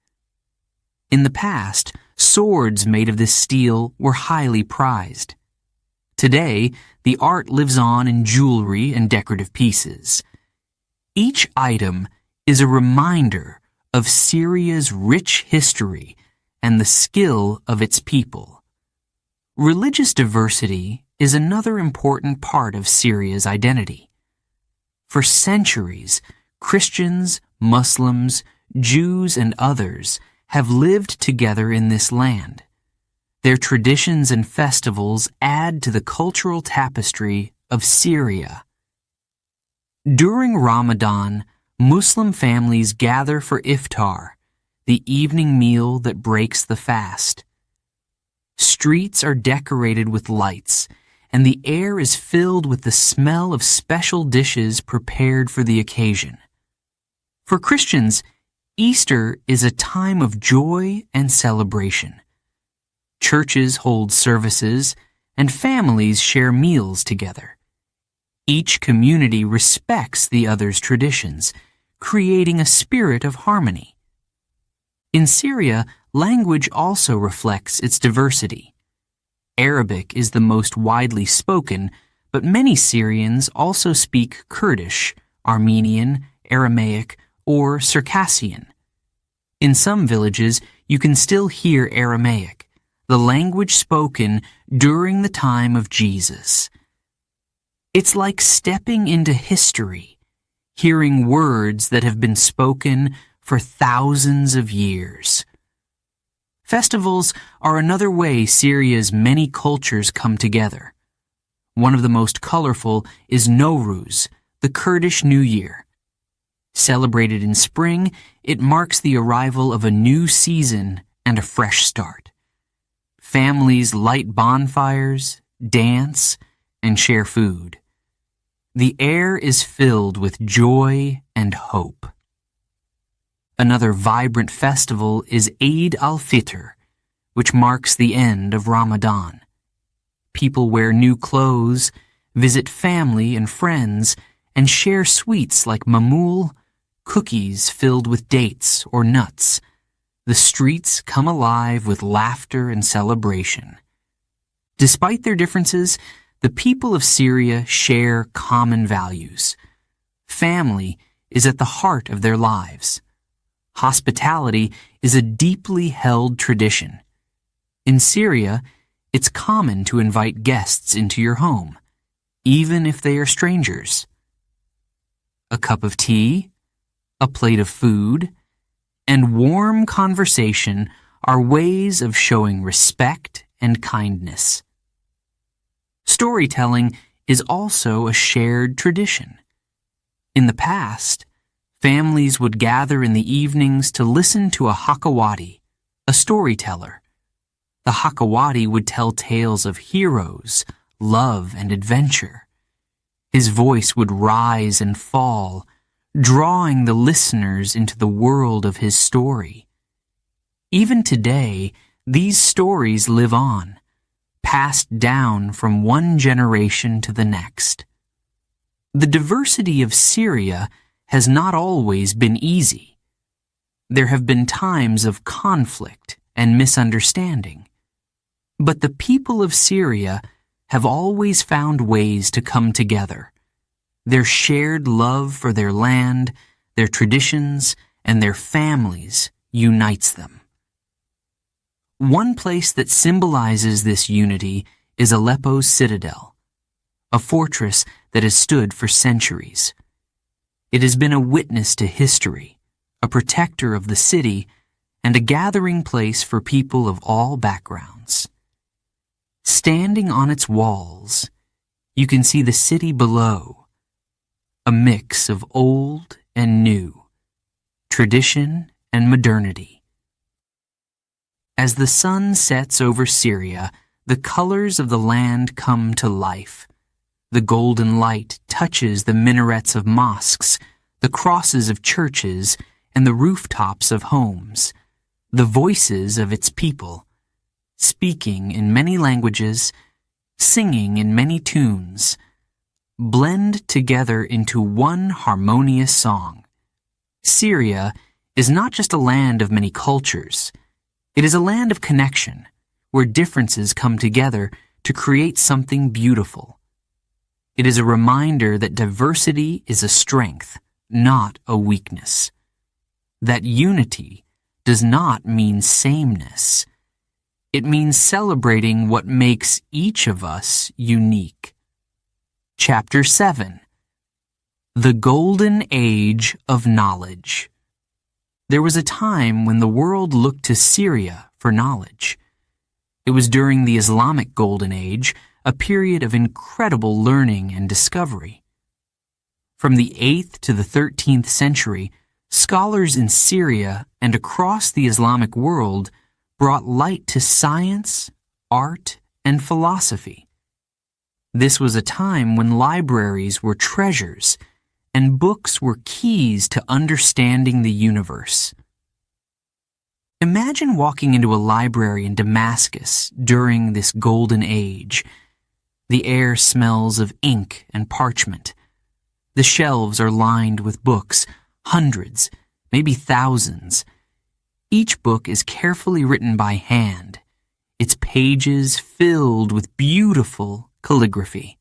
In the past, swords made of this steel were highly prized. Today, the art lives on in jewelry and decorative pieces. Each item is a reminder of Syria's rich history and the skill of its people. Religious diversity is another important part of Syria's identity. For centuries, Christians, Muslims, Jews, and others have lived together in this land. Their traditions and festivals add to the cultural tapestry of Syria. During Ramadan, Muslim families gather for iftar, the evening meal that breaks the fast. Streets are decorated with lights, and the air is filled with the smell of special dishes prepared for the occasion. For Christians, Easter is a time of joy and celebration. Churches hold services, and families share meals together. Each community respects the other's traditions, creating a spirit of harmony. In Syria, language also reflects its diversity. Arabic is the most widely spoken, but many Syrians also speak Kurdish, Armenian, Aramaic, or Circassian. In some villages, you can still hear Aramaic, the language spoken during the time of Jesus. It's like stepping into history, hearing words that have been spoken for thousands of years. Festivals are another way Syria's many cultures come together. One of the most colorful is Nowruz, the Kurdish New Year. Celebrated in spring, it marks the arrival of a new season and a fresh start. Families light bonfires, dance, and share food. The air is filled with joy and hope. Another vibrant festival is Eid al-Fitr, which marks the end of Ramadan. People wear new clothes, visit family and friends, and share sweets like mamoul, cookies filled with dates or nuts. The streets come alive with laughter and celebration. Despite their differences, the people of Syria share common values. Family is at the heart of their lives. Hospitality is a deeply held tradition. In Syria, it's common to invite guests into your home, even if they are strangers. A cup of tea, a plate of food, and warm conversation are ways of showing respect and kindness. Storytelling is also a shared tradition. In the past, families would gather in the evenings to listen to a hakawati, a storyteller. The hakawati would tell tales of heroes, love, and adventure. His voice would rise and fall, drawing the listeners into the world of his story. Even today, these stories live on, passed down from one generation to the next. The diversity of Syria has not always been easy. There have been times of conflict and misunderstanding. But the people of Syria have always found ways to come together. Their shared love for their land, their traditions, and their families unites them. One place that symbolizes this unity is Aleppo's citadel, a fortress that has stood for centuries. It has been a witness to history, a protector of the city, and a gathering place for people of all backgrounds. Standing on its walls, you can see the city below, a mix of old and new, tradition and modernity. As the sun sets over Syria, the colors of the land come to life. The golden light touches the minarets of mosques, the crosses of churches, and the rooftops of homes. The voices of its people, speaking in many languages, singing in many tunes, blend together into one harmonious song. Syria is not just a land of many cultures. It is a land of connection, where differences come together to create something beautiful. It is a reminder that diversity is a strength, not a weakness. That unity does not mean sameness. It means celebrating what makes each of us unique. Chapter 7. The Golden Age of Knowledge. There was a time when the world looked to Syria for knowledge. It was during the Islamic Golden Age, a period of incredible learning and discovery. From the 8th to the 13th century, scholars in Syria and across the Islamic world brought light to science, art, and philosophy. This was a time when libraries were treasures and books were keys to understanding the universe. Imagine walking into a library in Damascus during this golden age. The air smells of ink and parchment. The shelves are lined with books, hundreds, maybe thousands. Each book is carefully written by hand, its pages filled with beautiful calligraphy.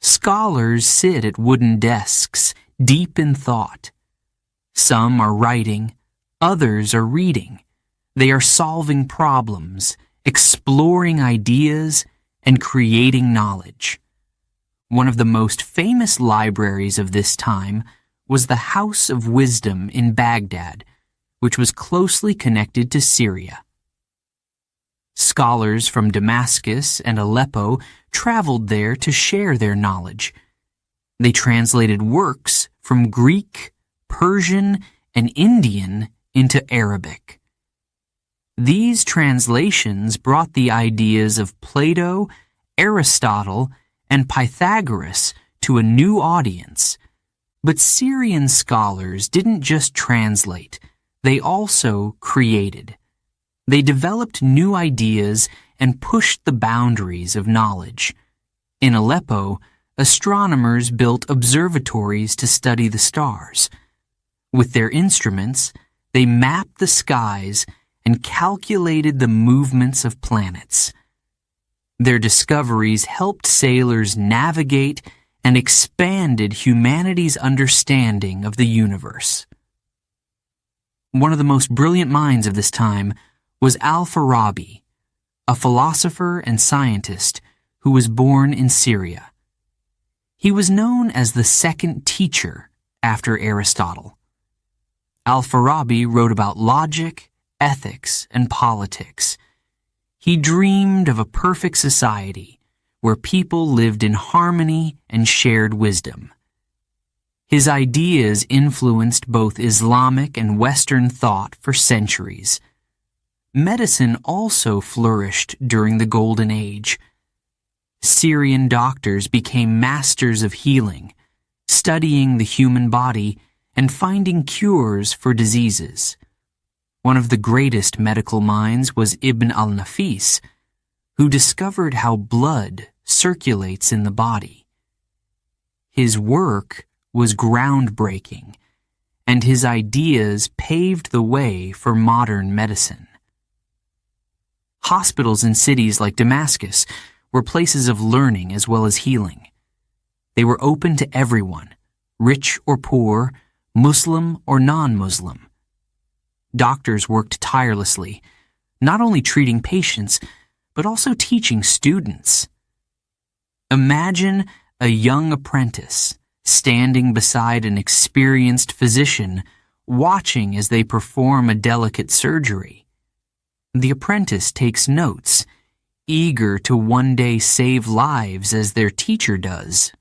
Scholars sit at wooden desks, deep in thought. Some are writing, others are reading. They are solving problems, exploring ideas, and creating knowledge. One of the most famous libraries of this time was the House of Wisdom in Baghdad, which was closely connected to Syria. Scholars from Damascus and Aleppo traveled there to share their knowledge. They translated works from Greek, Persian, and Indian into Arabic. These translations brought the ideas of Plato, Aristotle, and Pythagoras to a new audience. But Syrian scholars didn't just translate, they also created. They developed new ideas and pushed the boundaries of knowledge. In Aleppo, astronomers built observatories to study the stars. With their instruments, they mapped the skies and calculated the movements of planets. Their discoveries helped sailors navigate and expanded humanity's understanding of the universe. One of the most brilliant minds of this time was Al-Farabi, a philosopher and scientist who was born in Syria. He was known as the second teacher after Aristotle. Al-Farabi wrote about logic, ethics, and politics. He dreamed of a perfect society where people lived in harmony and shared wisdom. His ideas influenced both Islamic and Western thought for centuries. Medicine also flourished during the Golden Age. Syrian doctors became masters of healing, studying the human body and finding cures for diseases. One of the greatest medical minds was Ibn al-Nafis, who discovered how blood circulates in the body. His work was groundbreaking, and his ideas paved the way for modern medicine. Hospitals in cities like Damascus were places of learning as well as healing. They were open to everyone, rich or poor, Muslim or non-Muslim. Doctors worked tirelessly, not only treating patients, but also teaching students. Imagine a young apprentice standing beside an experienced physician, watching as they perform a delicate surgery. The apprentice takes notes, eager to one day save lives as their teacher does.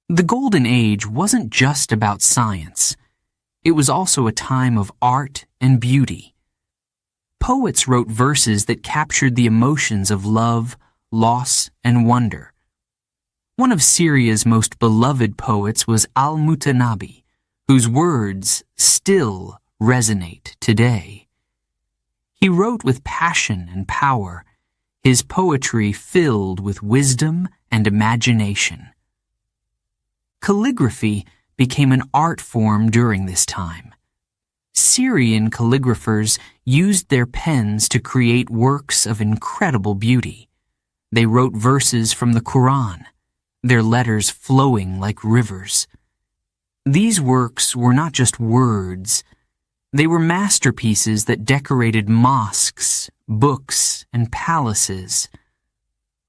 The Golden Age wasn't just about science. It was also a time of art and beauty. Poets wrote verses that captured the emotions of love, loss, and wonder. One of Syria's most beloved poets was al-Mutanabi, whose words still resonate today. He wrote with passion and power, his poetry filled with wisdom and imagination. Calligraphy became an art form during this time. Syrian calligraphers used their pens to create works of incredible beauty. They wrote verses from the Quran, their letters flowing like rivers. These works were not just words. They were masterpieces that decorated mosques, books, and palaces.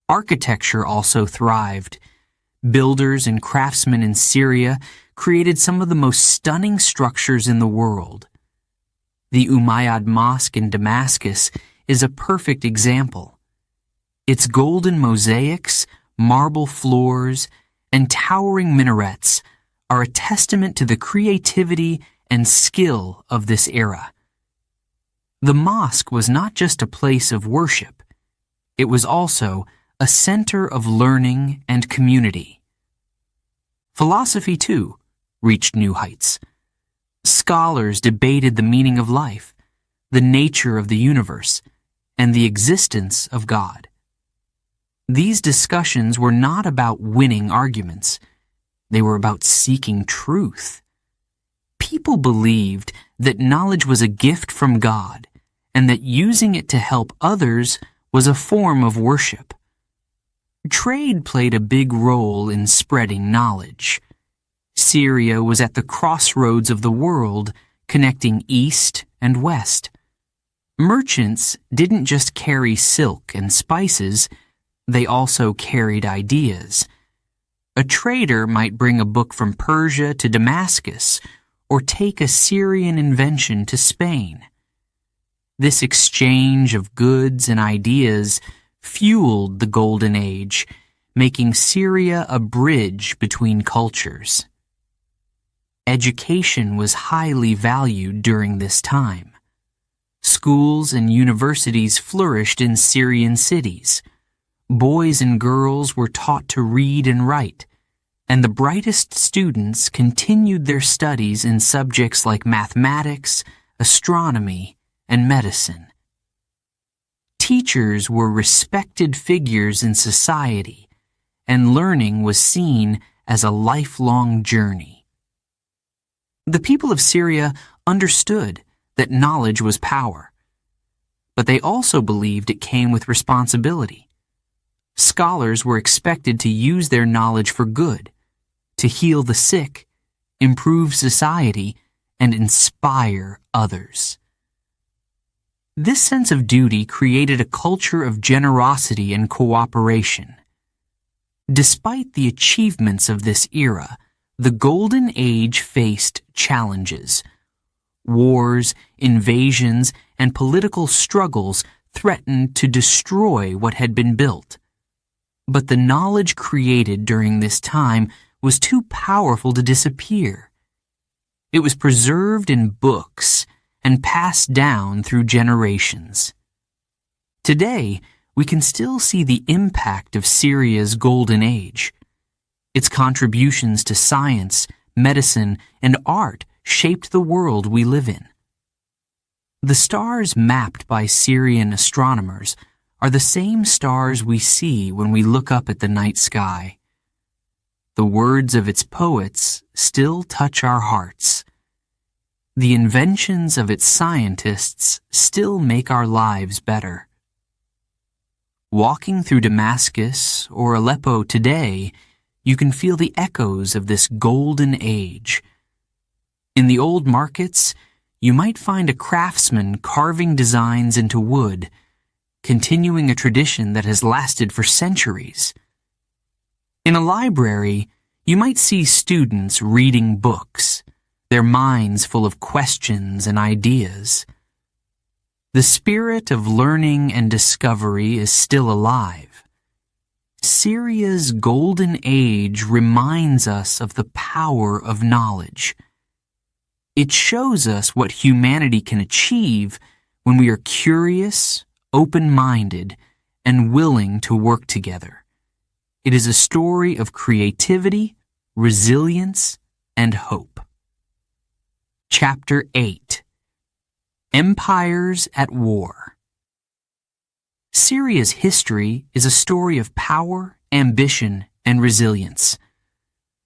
Architecture also thrived. Builders and craftsmen in Syria created some of the most stunning structures in the world. The Umayyad Mosque in Damascus is a perfect example. Its golden mosaics, marble floors, and towering minarets are a testament to the creativity and skill of this era. The mosque was not just a place of worship. It was also a center of learning and community. Philosophy, too, reached new heights. Scholars debated the meaning of life, the nature of the universe, and the existence of God. These discussions were not about winning arguments. They were about seeking truth. People believed that knowledge was a gift from God and that using it to help others was a form of worship. Trade played a big role in spreading knowledge. Syria was at the crossroads of the world, connecting east and west. Merchants didn't just carry silk and spices, they also carried ideas. A trader might bring a book from Persia to Damascus, or take a Syrian invention to Spain. This exchange of goods and ideas fueled the Golden Age, making Syria a bridge between cultures. Education was highly valued during this time. Schools and universities flourished in Syrian cities. Boys and girls were taught to read and write, and the brightest students continued their studies in subjects like mathematics, astronomy, and medicine. Teachers were respected figures in society, and learning was seen as a lifelong journey. The people of Syria understood that knowledge was power, but they also believed it came with responsibility. Scholars were expected to use their knowledge for good, to heal the sick, improve society, and inspire others. This sense of duty created a culture of generosity and cooperation. Despite the achievements of this era, the Golden Age faced challenges. Wars, invasions, and political struggles threatened to destroy what had been built. But the knowledge created during this time was too powerful to disappear. It was preserved in books and passed down through generations. Today, we can still see the impact of Syria's Golden Age. Its contributions to science, medicine, and art shaped the world we live in. The stars mapped by Syrian astronomers are the same stars we see when we look up at the night sky. The words of its poets still touch our hearts. The inventions of its scientists still make our lives better. Walking through Damascus or Aleppo today, you can feel the echoes of this golden age. In the old markets, you might find a craftsman carving designs into wood, continuing a tradition that has lasted for centuries. In a library, you might see students reading books, their minds full of questions and ideas. The spirit of learning and discovery is still alive. Syria's Golden Age reminds us of the power of knowledge. It shows us what humanity can achieve when we are curious, open-minded, and willing to work together. It is a story of creativity, resilience, and hope. Chapter 8. Empires at War. Syria's history is a story of power, ambition, and resilience.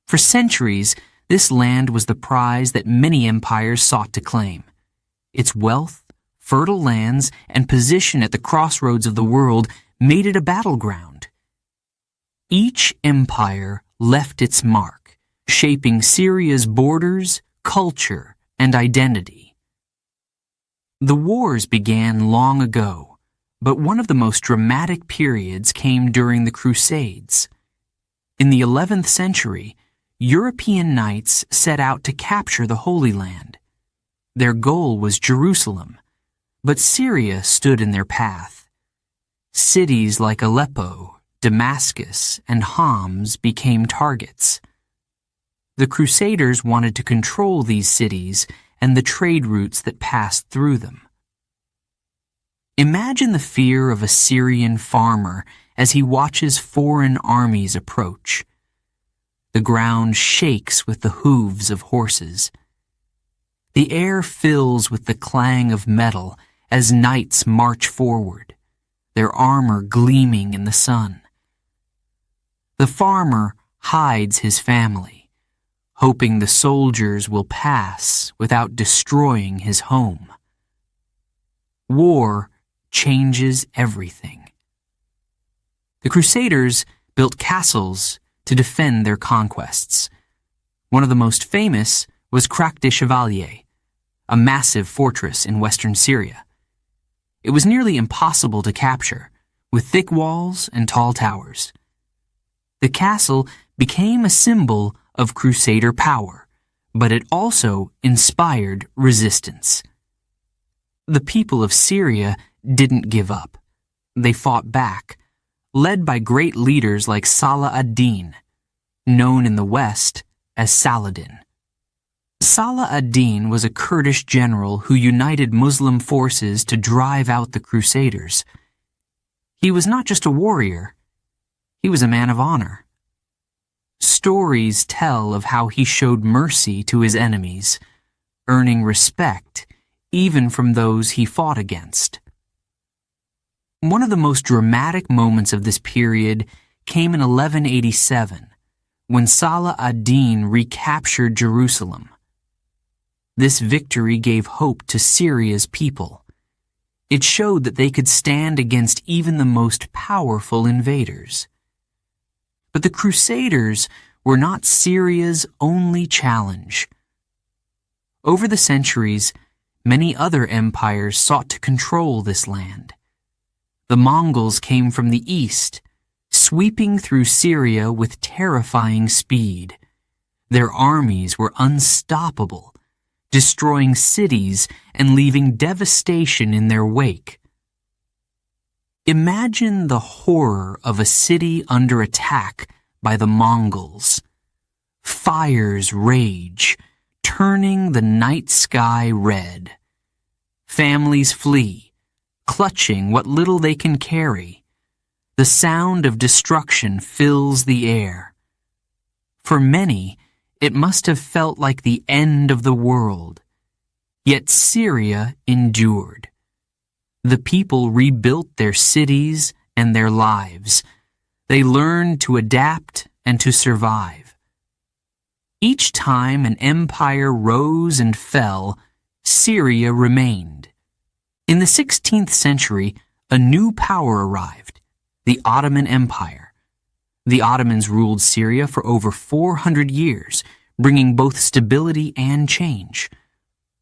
For centuries, this land was the prize that many empires sought to claim. Its wealth, fertile lands, and position at the crossroads of the world made it a battleground. Each empire left its mark, shaping Syria's borders, culture, and identity. The wars began long ago, But one of the most dramatic periods came during the Crusades. In the 11th century, European knights set out to capture the Holy Land. Their goal was Jerusalem, but Syria stood in their path. Cities like Aleppo, Damascus, and Homs became targets. The Crusaders wanted to control these cities and the trade routes that passed through them. Imagine the fear of a Syrian farmer as he watches foreign armies approach. The ground shakes with the hooves of horses. The air fills with the clang of metal as knights march forward, their armor gleaming in the sun. The farmer hides his family, hoping the soldiers will pass without destroying his home. War changes everything. The Crusaders built castles to defend their conquests. One of the most famous was Crac des Chevaliers, a massive fortress in western Syria. It was nearly impossible to capture, with thick walls and tall towers. The castle became a symbol of Crusader power, but it also inspired resistance. The people of Syria didn't give up. They fought back, led by great leaders like Salah ad-Din, known in the West as Saladin. Salah ad-Din was a Kurdish general who united Muslim forces to drive out the Crusaders. He was not just a warrior, he was a man of honor. Stories tell of how he showed mercy to his enemies, earning respect even from those he fought against. One of the most dramatic moments of this period came in 1187, when Salah ad-Din recaptured Jerusalem. This victory gave hope to Syria's people. It showed that they could stand against even the most powerful invaders. But the Crusaders were not Syria's only challenge. Over the centuries, many other empires sought to control this land. The Mongols came from the east, sweeping through Syria with terrifying speed. Their armies were unstoppable, destroying cities and leaving devastation in their wake. Imagine the horror of a city under attack by the Mongols. Fires rage, turning the night sky red. Families flee, clutching what little they can carry. The sound of destruction fills the air. For many, it must have felt like the end of the world. Yet Syria endured. The people rebuilt their cities and their lives. They learned to adapt and to survive. Each time an empire rose and fell, Syria remained. In the 16th century, a new power arrived, the Ottoman Empire. The Ottomans ruled Syria for over 400 years, bringing both stability and change.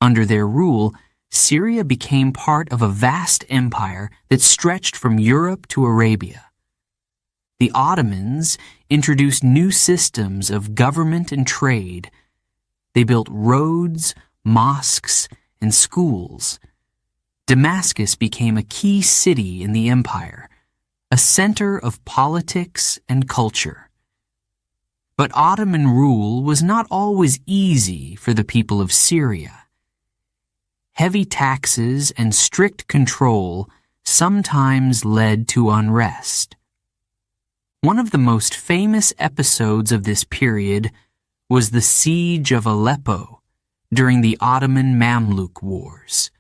Under their rule, Syria became part of a vast empire that stretched from Europe to Arabia. The Ottomans introduced new systems of government and trade. They built roads, mosques, and schools. Damascus became a key city in the empire, a center of politics and culture. But Ottoman rule was not always easy for the people of Syria. Heavy taxes and strict control sometimes led to unrest. One of the most famous episodes of this period was the siege of Aleppo during the Ottoman Mamluk Wars.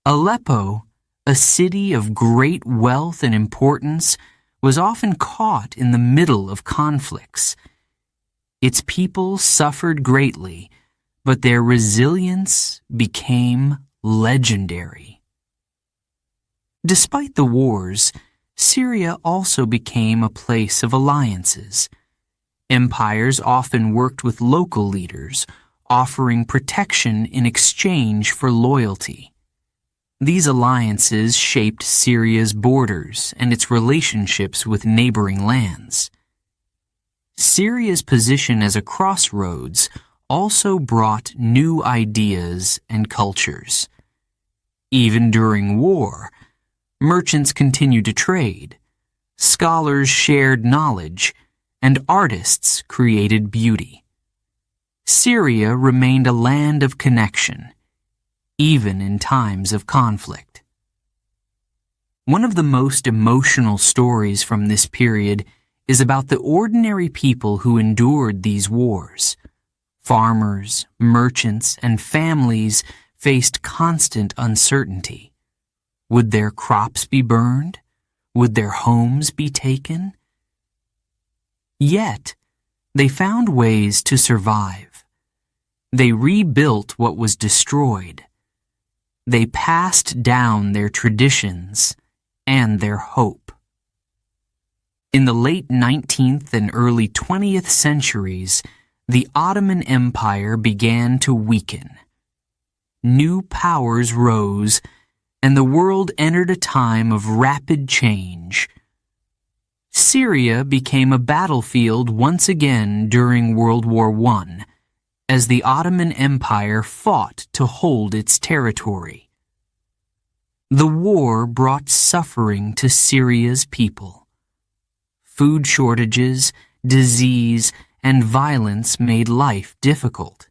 Aleppo, a city of great wealth and importance, was often caught in the middle of conflicts. Its people suffered greatly, but their resilience became legendary. Despite the wars, Syria also became a place of alliances. Empires often worked with local leaders, offering protection in exchange for loyalty. These alliances shaped Syria's borders and its relationships with neighboring lands. Syria's position as a crossroads also brought new ideas and cultures. Even during war, merchants continued to trade, scholars shared knowledge, and artists created beauty. Syria remained a land of connection, even in times of conflict. One of the most emotional stories from this period is about the ordinary people who endured these wars. Farmers, merchants, and families faced constant uncertainty. Would their crops be burned? Would their homes be taken? Yet, they found ways to survive. They rebuilt what was destroyed. They passed down their traditions and their hope. In the late 19th and early 20th centuries, the Ottoman Empire began to weaken. New powers rose, and the world entered a time of rapid change. Syria became a battlefield once again during World War I, as the Ottoman Empire fought to hold its territory. The war brought suffering to Syria's people. Food shortages, disease, and violence made life difficult.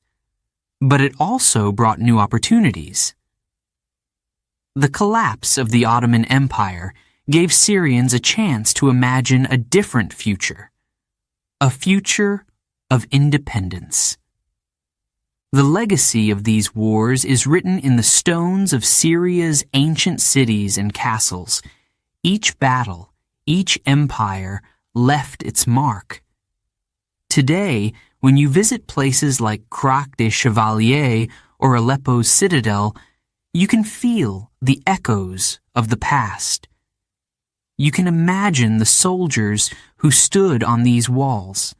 But it also brought new opportunities. The collapse of the Ottoman Empire gave Syrians a chance to imagine a different future, a future of independence. The legacy of these wars is written in the stones of Syria's ancient cities and castles. Each battle, each empire, left its mark. Today, when you visit places like Crac des Chevaliers or Aleppo's citadel, you can feel the echoes of the past. You can imagine the soldiers who stood on these walls,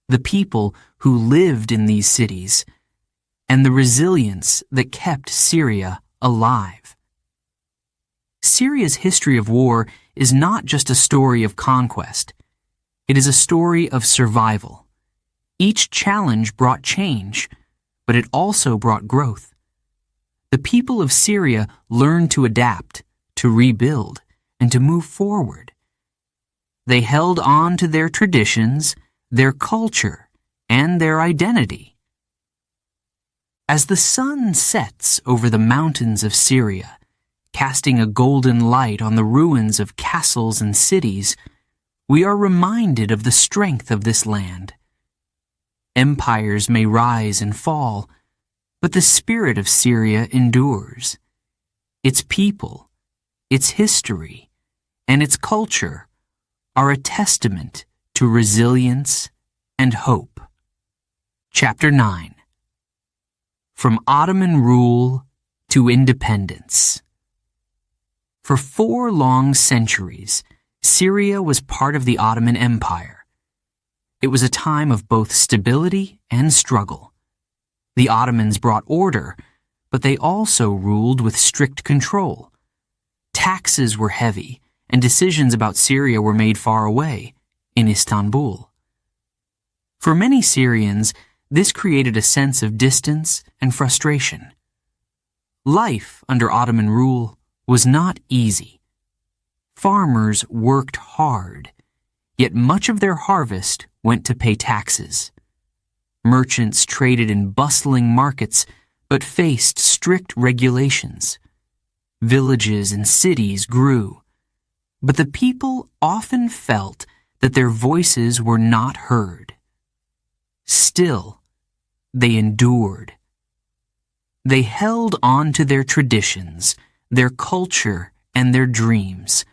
the people who lived in these cities, and the resilience that kept Syria alive. Syria's history of war is not just a story of conquest. It is a story of survival. Each challenge brought change, but it also brought growth. The people of Syria learned to adapt, to rebuild, and to move forward. They held on to their traditions, their culture, and their identity. As the sun sets over the mountains of Syria, casting a golden light on the ruins of castles and cities, we are reminded of the strength of this land. Empires may rise and fall, but the spirit of Syria endures. Its people, its history, and its culture are a testament to resilience and hope. Chapter 9. From Ottoman Rule to Independence. For 4 long centuries, Syria was part of the Ottoman Empire. It was a time of both stability and struggle. The Ottomans brought order, but they also ruled with strict control. Taxes were heavy, and decisions about Syria were made far away, in Istanbul. For many Syrians, this created a sense of distance and frustration. Life under Ottoman rule was not easy. Farmers worked hard, yet much of their harvest went to pay taxes. Merchants traded in bustling markets, but faced strict regulations. Villages and cities grew, but the people often felt that their voices were not heard. Still, they endured. They held on to their traditions, their culture, and their dreams.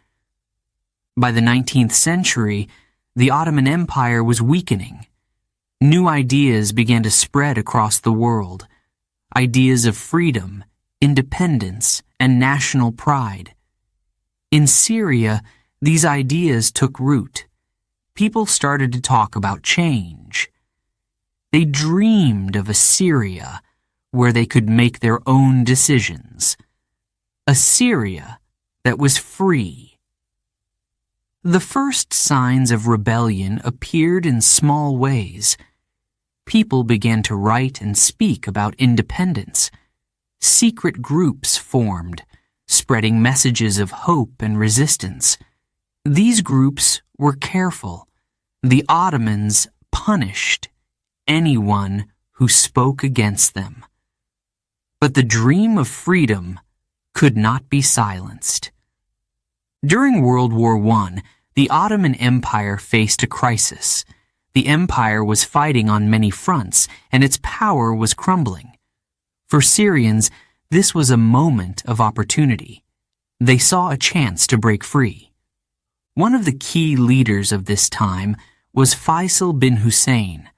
By the 19th century, the Ottoman Empire was weakening. New ideas began to spread across the world. Ideas of freedom, independence, and national pride. In Syria, these ideas took root. People started to talk about change. They dreamed of a Syria where they could make their own decisions. a Syria that was free. The first signs of rebellion appeared in small ways. People began to write and speak about independence. Secret groups formed, spreading messages of hope and resistance. These groups were careful. The Ottomans punished anyone who spoke against them. But the dream of freedom could not be silenced. During World War I, the Ottoman Empire faced a crisis. The empire was fighting on many fronts, and its power was crumbling. For Syrians, this was a moment of opportunity. They saw a chance to break free. One of the key leaders of this time was Faisal bin Hussein,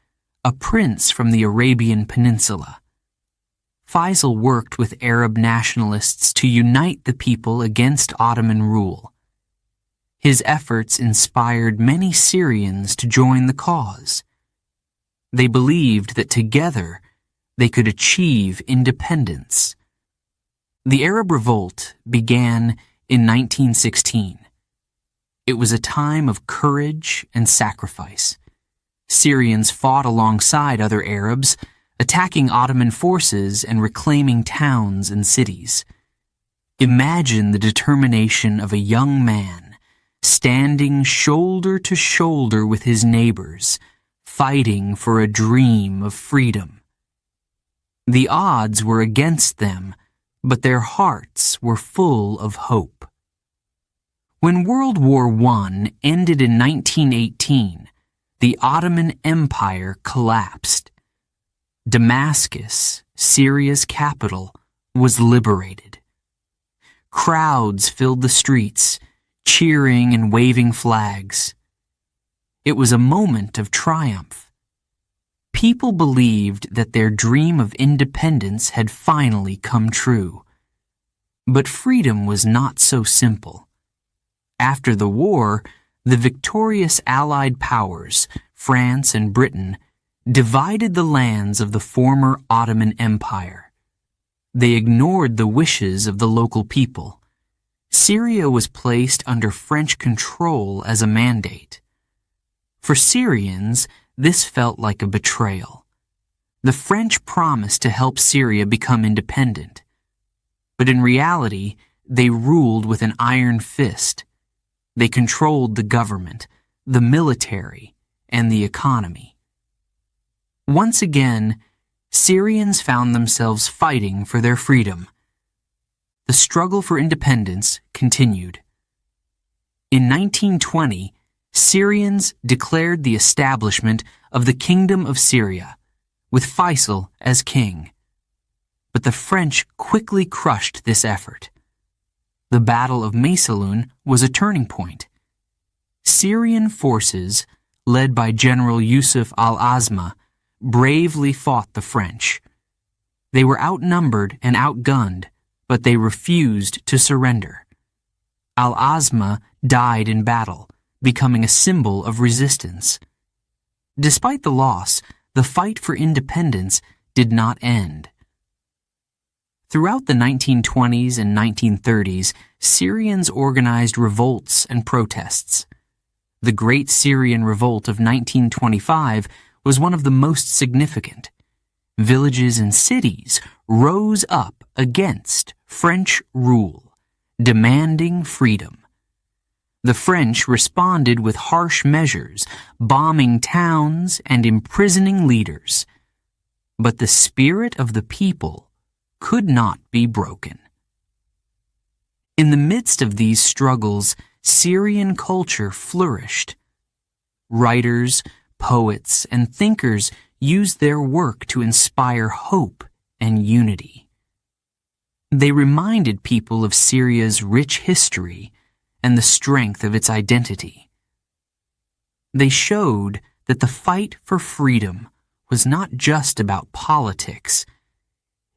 a prince from the Arabian Peninsula. Faisal worked with Arab nationalists to unite the people against Ottoman rule. His efforts inspired many Syrians to join the cause. They believed that together they could achieve independence. The Arab Revolt began in 1916. It was a time of courage and sacrifice. Syrians fought alongside other Arabs, attacking Ottoman forces and reclaiming towns and cities. Imagine the determination of a young man standing shoulder to shoulder with his neighbors, fighting for a dream of freedom. The odds were against them, but their hearts were full of hope. When World War I ended in 1918, the Ottoman Empire collapsed. Damascus, Syria's capital, was liberated. Crowds filled the streets, cheering and waving flags. It was a moment of triumph. People believed that their dream of independence had finally come true. But freedom was not so simple. After the war, the victorious Allied powers, France and Britain, divided the lands of the former Ottoman Empire. They ignored the wishes of the local people. Syria was placed under French control as a mandate. For Syrians, this felt like a betrayal. The French promised to help Syria become independent. But in reality, they ruled with an iron fist. They controlled the government, the military, and the economy. Once again, Syrians found themselves fighting for their freedom. The struggle for independence continued. In 1920, Syrians declared the establishment of the Kingdom of Syria, with Faisal as king. But the French quickly crushed this effort. The Battle of Maysalun was a turning point. Syrian forces, led by General Yusuf al-Azma, bravely fought the French. They were outnumbered and outgunned, but they refused to surrender. Al-Azma died in battle, becoming a symbol of resistance. Despite the loss, the fight for independence did not end. Throughout the 1920s and 1930s, Syrians organized revolts and protests. The Great Syrian Revolt of 1925 was one of the most significant. Villages and cities rose up against French rule, demanding freedom. The French responded with harsh measures, bombing towns and imprisoning leaders. But the spirit of the people could not be broken. In the midst of these struggles, Syrian culture flourished. Writers, poets, and thinkers used their work to inspire hope and unity. They reminded people of Syria's rich history and the strength of its identity. They showed that the fight for freedom was not just about politics.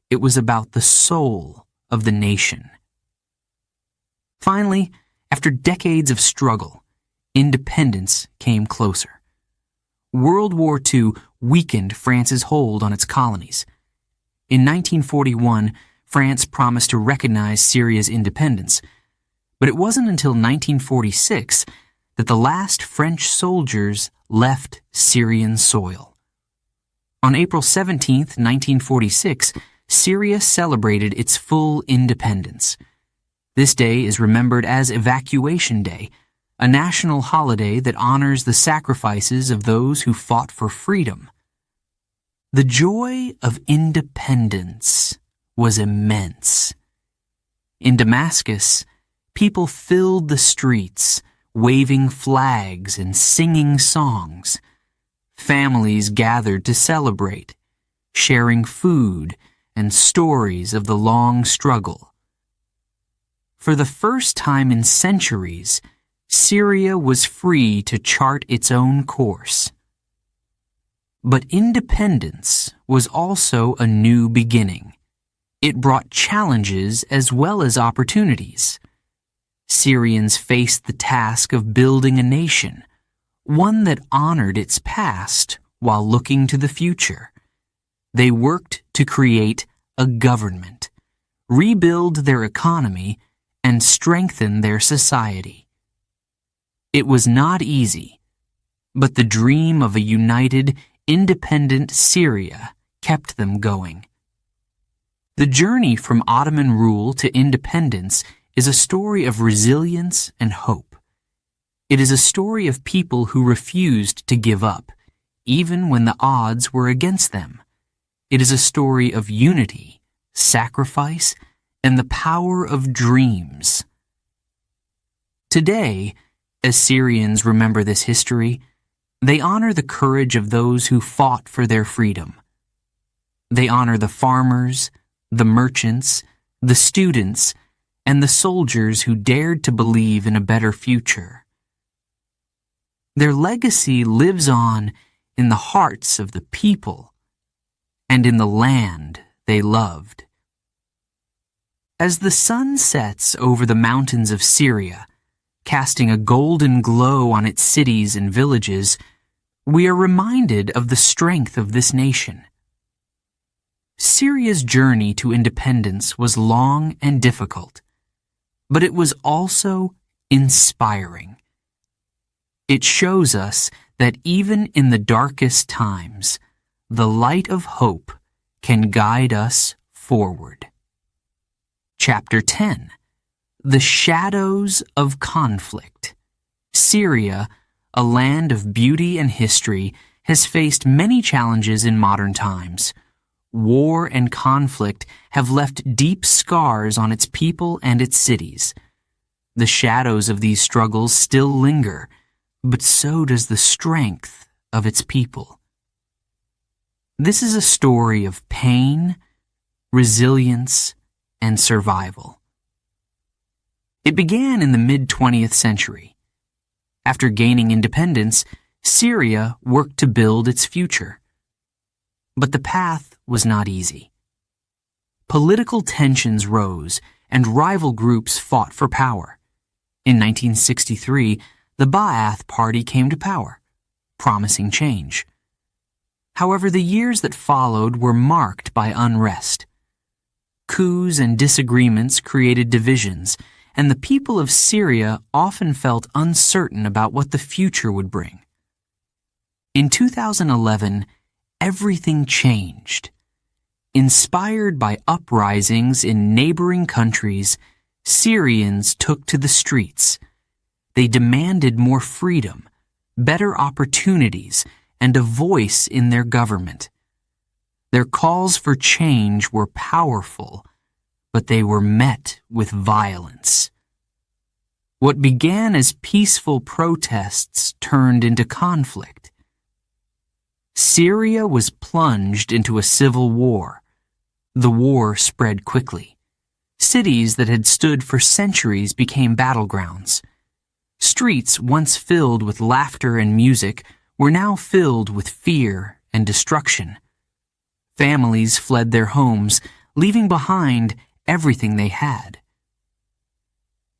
It was about the soul of the nation. Finally, after decades of struggle, independence came closer. World War II weakened France's hold on its colonies. In 1941, France promised to recognize Syria's independence, but it wasn't until 1946 that the last French soldiers left Syrian soil. On April 17, 1946, Syria celebrated its full independence. This day is remembered as Evacuation Day, a national holiday that honors the sacrifices of those who fought for freedom. The joy of independence was immense. In Damascus, people filled the streets, waving flags and singing songs. Families gathered to celebrate, sharing food and stories of the long struggle. For the first time in centuries, Syria was free to chart its own course. But independence was also a new beginning. It brought challenges as well as opportunities. Syrians faced the task of building a nation, one that honored its past while looking to the future. They worked to create a government, rebuild their economy, and strengthen their society. It was not easy, but the dream of a united, independent Syria kept them going. The journey from Ottoman rule to independence is a story of resilience and hope. It is a story of people who refused to give up, even when the odds were against them. It is a story of unity, sacrifice, and the power of dreams. Today, as Syrians remember this history, they honor the courage of those who fought for their freedom. They honor the farmers, the merchants, the students, and the soldiers who dared to believe in a better future. Their legacy lives on in the hearts of the people and in the land they loved. As the sun sets over the mountains of Syria, casting a golden glow on its cities and villages, we are reminded of the strength of this nation. Syria's journey to independence was long and difficult, but it was also inspiring. It shows us that even in the darkest times, the light of hope can guide us forward. Chapter 10. The Shadows of Conflict. Syria, a land of beauty and history, has faced many challenges in modern times. War and conflict have left deep scars on its people and its cities. The shadows of these struggles still linger, but so does the strength of its people. This is a story of pain, resilience, and survival. It began in the mid-20th century. After gaining independence, Syria worked to build its future. But the path was not easy. Political tensions rose, and rival groups fought for power. In 1963, the Ba'ath Party came to power, promising change. However, the years that followed were marked by unrest. Coups and disagreements created divisions, and the people of Syria often felt uncertain about what the future would bring. In 2011, everything changed. Inspired by uprisings in neighboring countries, Syrians took to the streets. They demanded more freedom, better opportunities, and a voice in their government. Their calls for change were powerful, but they were met with violence. What began as peaceful protests turned into conflict. Syria was plunged into a civil war. The war spread quickly. Cities that had stood for centuries became battlegrounds. Streets once filled with laughter and music were now filled with fear and destruction. Families fled their homes, leaving behind everything they had.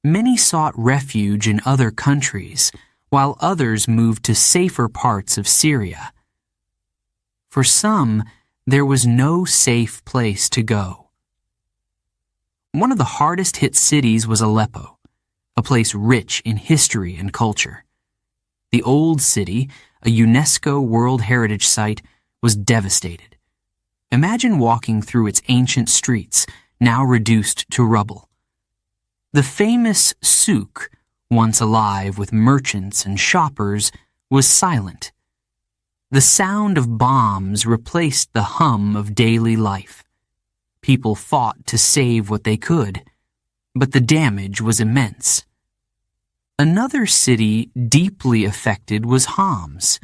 Many sought refuge in other countries, while others moved to safer parts of Syria. For some, there was no safe place to go. One of the hardest-hit cities was Aleppo, a place rich in history and culture. The old city, a UNESCO World Heritage Site, was devastated. Imagine walking through its ancient streets, now reduced to rubble. The famous souk, once alive with merchants and shoppers, was silent. The sound of bombs replaced the hum of daily life. People fought to save what they could, but the damage was immense. Another city deeply affected was Homs.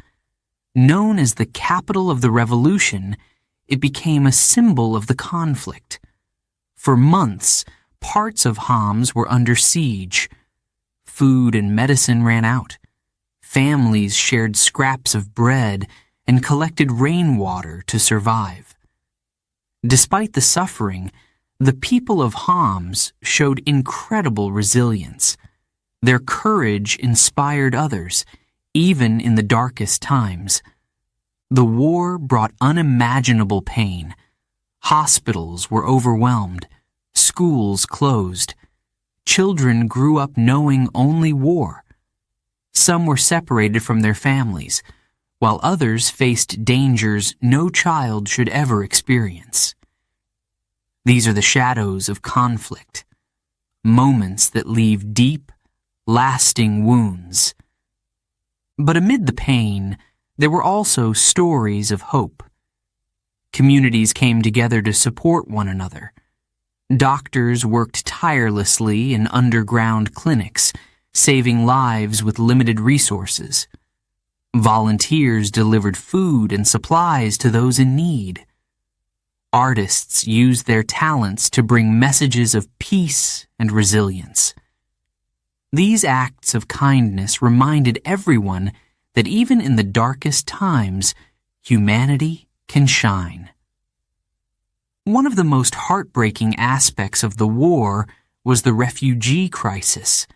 Known as the capital of the revolution, it became a symbol of the conflict. For months, parts of Homs were under siege. Food and medicine ran out. Families shared scraps of bread and collected rainwater to survive. Despite the suffering, the people of Homs showed incredible resilience. Their courage inspired others, even in the darkest times. The war brought unimaginable pain. Hospitals were overwhelmed. Schools closed. Children grew up knowing only war. Some were separated from their families, while others faced dangers no child should ever experience. These are the shadows of conflict, moments that leave deep, lasting wounds. But amid the pain, there were also stories of hope. Communities came together to support one another. Doctors worked tirelessly in underground clinics, saving lives with limited resources. Volunteers delivered food and supplies to those in need. Artists used their talents to bring messages of peace and resilience. These acts of kindness reminded everyone that even in the darkest times, humanity can shine. One of the most heartbreaking aspects of the war was the refugee crisis.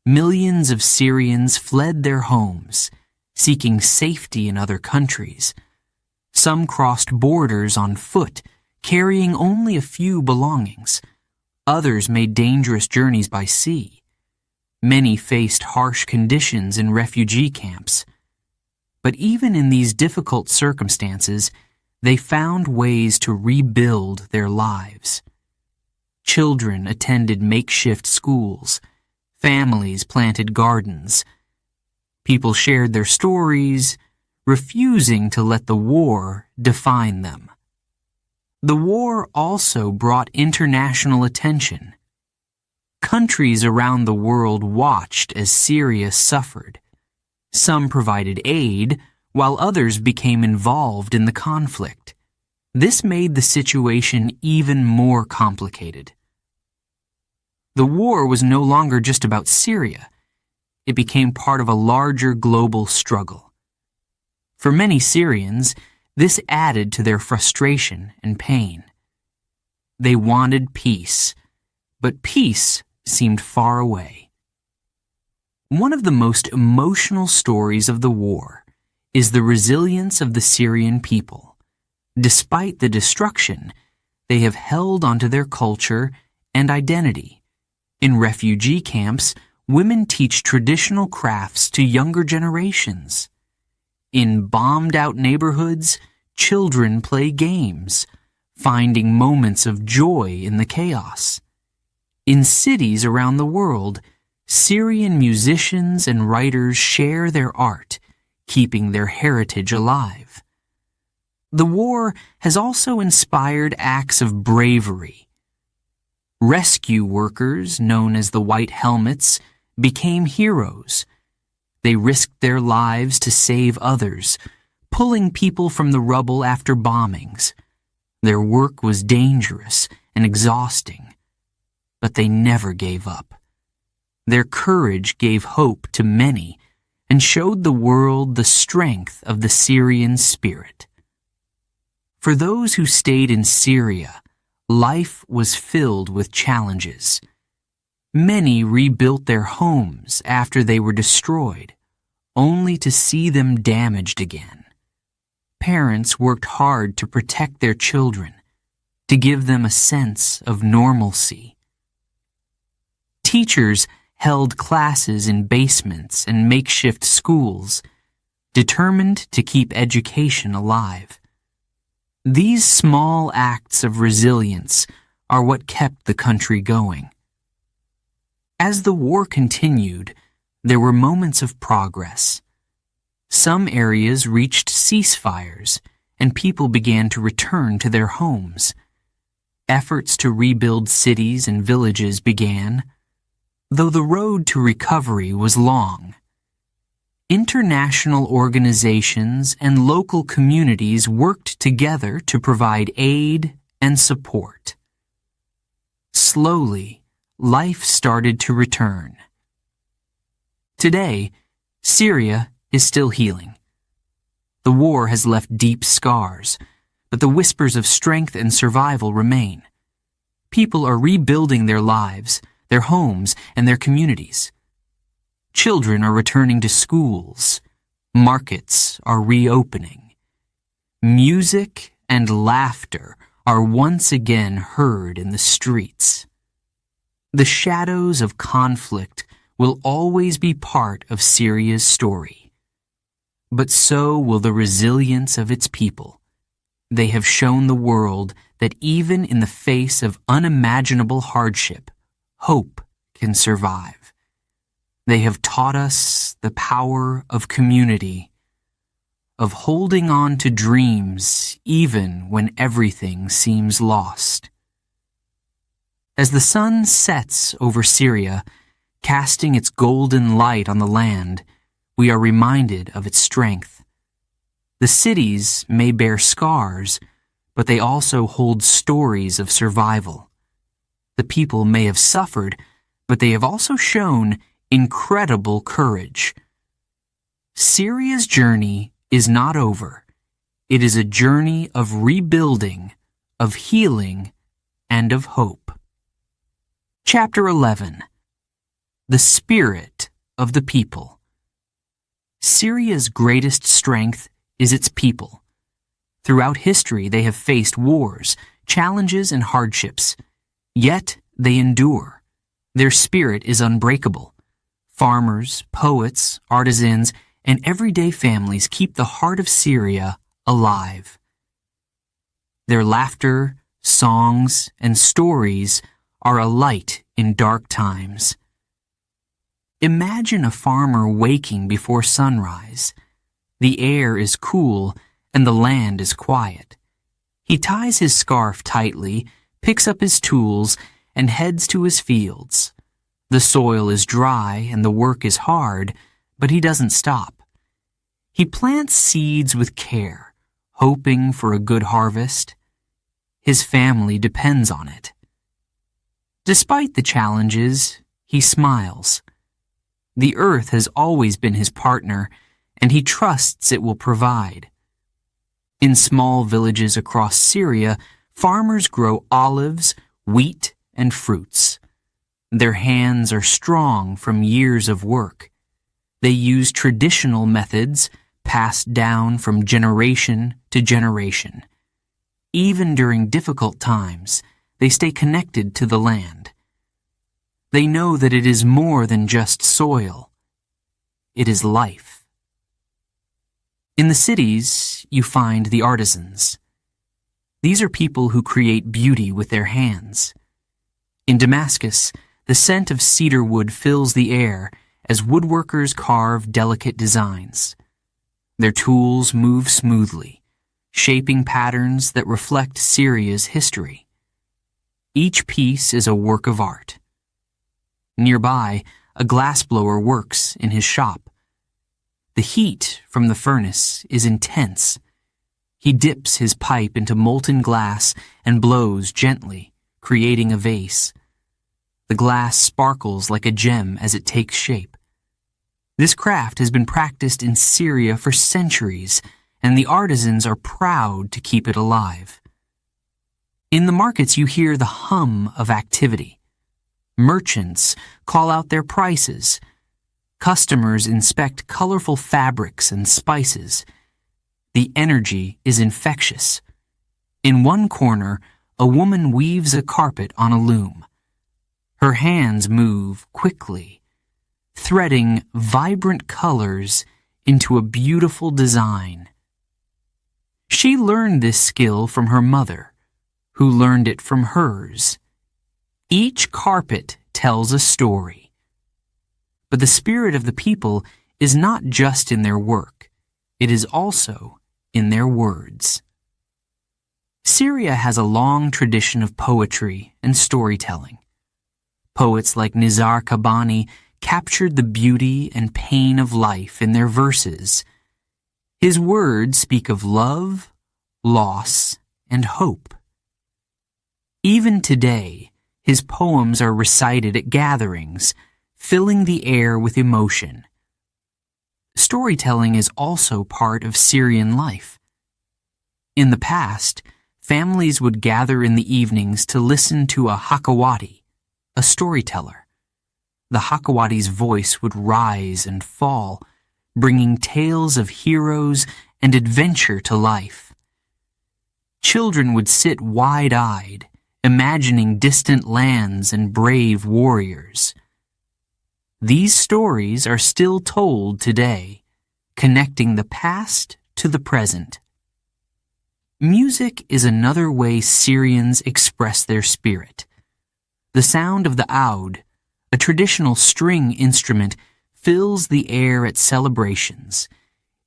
Millions of Syrians fled their homes, seeking safety in other countries. Some crossed borders on foot, carrying only a few belongings. Others made dangerous journeys by sea. Many faced harsh conditions in refugee camps. But even in these difficult circumstances, they found ways to rebuild their lives. Children attended makeshift schools. Families planted gardens. People shared their stories, refusing to let the war define them. The war also brought international attention. Countries around the world watched as Syria suffered. Some provided aid, while others became involved in the conflict. This made the situation even more complicated. The war was no longer just about Syria. It became part of a larger global struggle. For many Syrians, this added to their frustration and pain. They wanted peace, but peace seemed far away. One of the most emotional stories of the war is the resilience of the Syrian people. Despite the destruction, they have held onto their culture and identity. In refugee camps, women teach traditional crafts to younger generations. In bombed-out neighborhoods, children play games, finding moments of joy in the chaos. In cities around the world, Syrian musicians and writers share their art, keeping their heritage alive. The war has also inspired acts of bravery. Rescue workers, known as the White Helmets, became heroes. They risked their lives to save others, pulling people from the rubble after bombings. Their work was dangerous and exhausting, but they never gave up. Their courage gave hope to many and showed the world the strength of the Syrian spirit. For those who stayed in Syria, life was filled with challenges. Many rebuilt their homes after they were destroyed, only to see them damaged again. Parents worked hard to protect their children. to give them a sense of normalcy. Teachers held classes in basements and makeshift schools, determined to keep education alive. These small acts of resilience are what kept the country going. As the war continued, there were moments of progress. Some areas reached ceasefires, and people began to return to their homes. Efforts to rebuild cities and villages began, though the road to recovery was long. International organizations and local communities worked together to provide aid and support. Slowly, life started to return. Today, Syria is still healing. The war has left deep scars, but the whispers of strength and survival remain. People are rebuilding their lives, their homes, and their communities. Children are returning to schools. Markets are reopening. Music and laughter are once again heard in the streets. The shadows of conflict will always be part of Syria's story. But so will the resilience of its people. They have shown the world that even in the face of unimaginable hardship, hope can survive. They have taught us the power of community, of holding on to dreams even when everything seems lost. As the sun sets over Syria, casting its golden light on the land, we are reminded of its strength. The cities may bear scars, but they also hold stories of survival. The people may have suffered, but they have also shown incredible courage. Syria's journey is not over. It is a journey of rebuilding, of healing, and of hope. Chapter 11. The Spirit of the People. Syria's greatest strength is its people. Throughout history, they have faced wars, challenges, and hardships. Yet they endure. Their spirit is unbreakable. Farmers, poets, artisans, and everyday families keep the heart of Syria alive. Their laughter, songs, and stories are a light in dark times. Imagine a farmer waking before sunrise. The air is cool and the land is quiet. He ties his scarf tightly, picks up his tools, and heads to his fields. The soil is dry and the work is hard, but he doesn't stop. He plants seeds with care, hoping for a good harvest. His family depends on it. Despite the challenges, he smiles. The earth has always been his partner, and he trusts it will provide. In small villages across Syria, farmers grow olives, wheat, and fruits. Their hands are strong from years of work. They use traditional methods passed down from generation to generation. Even during difficult times, they stay connected to the land. They know that it is more than just soil. It is life. In the cities, you find the artisans. These are people who create beauty with their hands. In Damascus, the scent of cedar wood fills the air as woodworkers carve delicate designs. Their tools move smoothly, shaping patterns that reflect Syria's history. Each piece is a work of art. Nearby, a glassblower works in his shop. The heat from the furnace is intense. He dips his pipe into molten glass and blows gently, creating a vase. The glass sparkles like a gem as it takes shape. This craft has been practiced in Syria for centuries, and the artisans are proud to keep it alive. In the markets, you hear the hum of activity. Merchants call out their prices. Customers inspect colorful fabrics and spices. The energy is infectious. In one corner, a woman weaves a carpet on a loom. Her hands move quickly, threading vibrant colors into a beautiful design. She learned this skill from her mother, who learned it from hers. Each carpet tells a story. But the spirit of the people is not just in their work, it is also in their words. Syria has a long tradition of poetry and storytelling. Poets like Nizar Qabbani captured the beauty and pain of life in their verses. His words speak of love, loss, and hope. Even today, his poems are recited at gatherings, filling the air with emotion. Storytelling is also part of Syrian life. In the past, families would gather in the evenings to listen to a hakawati, a storyteller. The hakawati's voice would rise and fall, bringing tales of heroes and adventure to life. Children would sit wide-eyed, imagining distant lands and brave warriors. These stories are still told today, connecting the past to the present. Music is another way Syrians express their spirit. The sound of the oud, a traditional string instrument, fills the air at celebrations.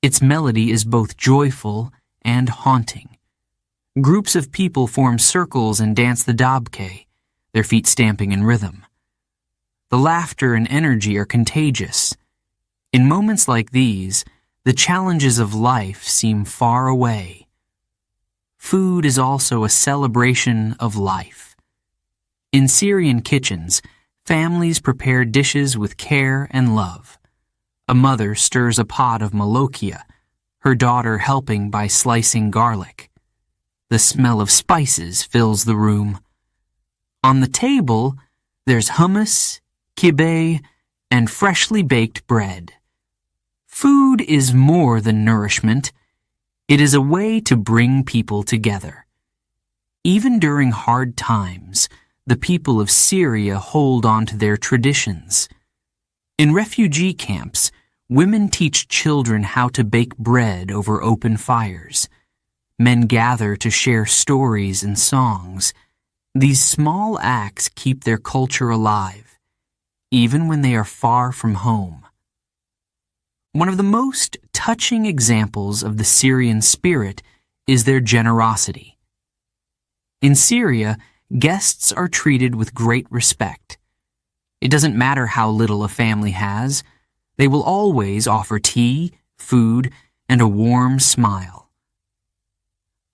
Its melody is both joyful and haunting. Groups of people form circles and dance the dabke, their feet stamping in rhythm. The laughter and energy are contagious. In moments like these, the challenges of life seem far away. Food is also a celebration of life. In Syrian kitchens, families prepare dishes with care and love. A mother stirs a pot of malokia, her daughter helping by slicing garlic. The smell of spices fills the room. On the table, there's hummus, kibbeh, and freshly baked bread. Food is more than nourishment. It is a way to bring people together. Even during hard times, the people of Syria hold on to their traditions. In refugee camps, women teach children how to bake bread over open fires. Men gather to share stories and songs. These small acts keep their culture alive, even when they are far from home. One of the most touching examples of the Syrian spirit is their generosity. In Syria, guests are treated with great respect. It doesn't matter how little a family has, they will always offer tea, food, and a warm smile.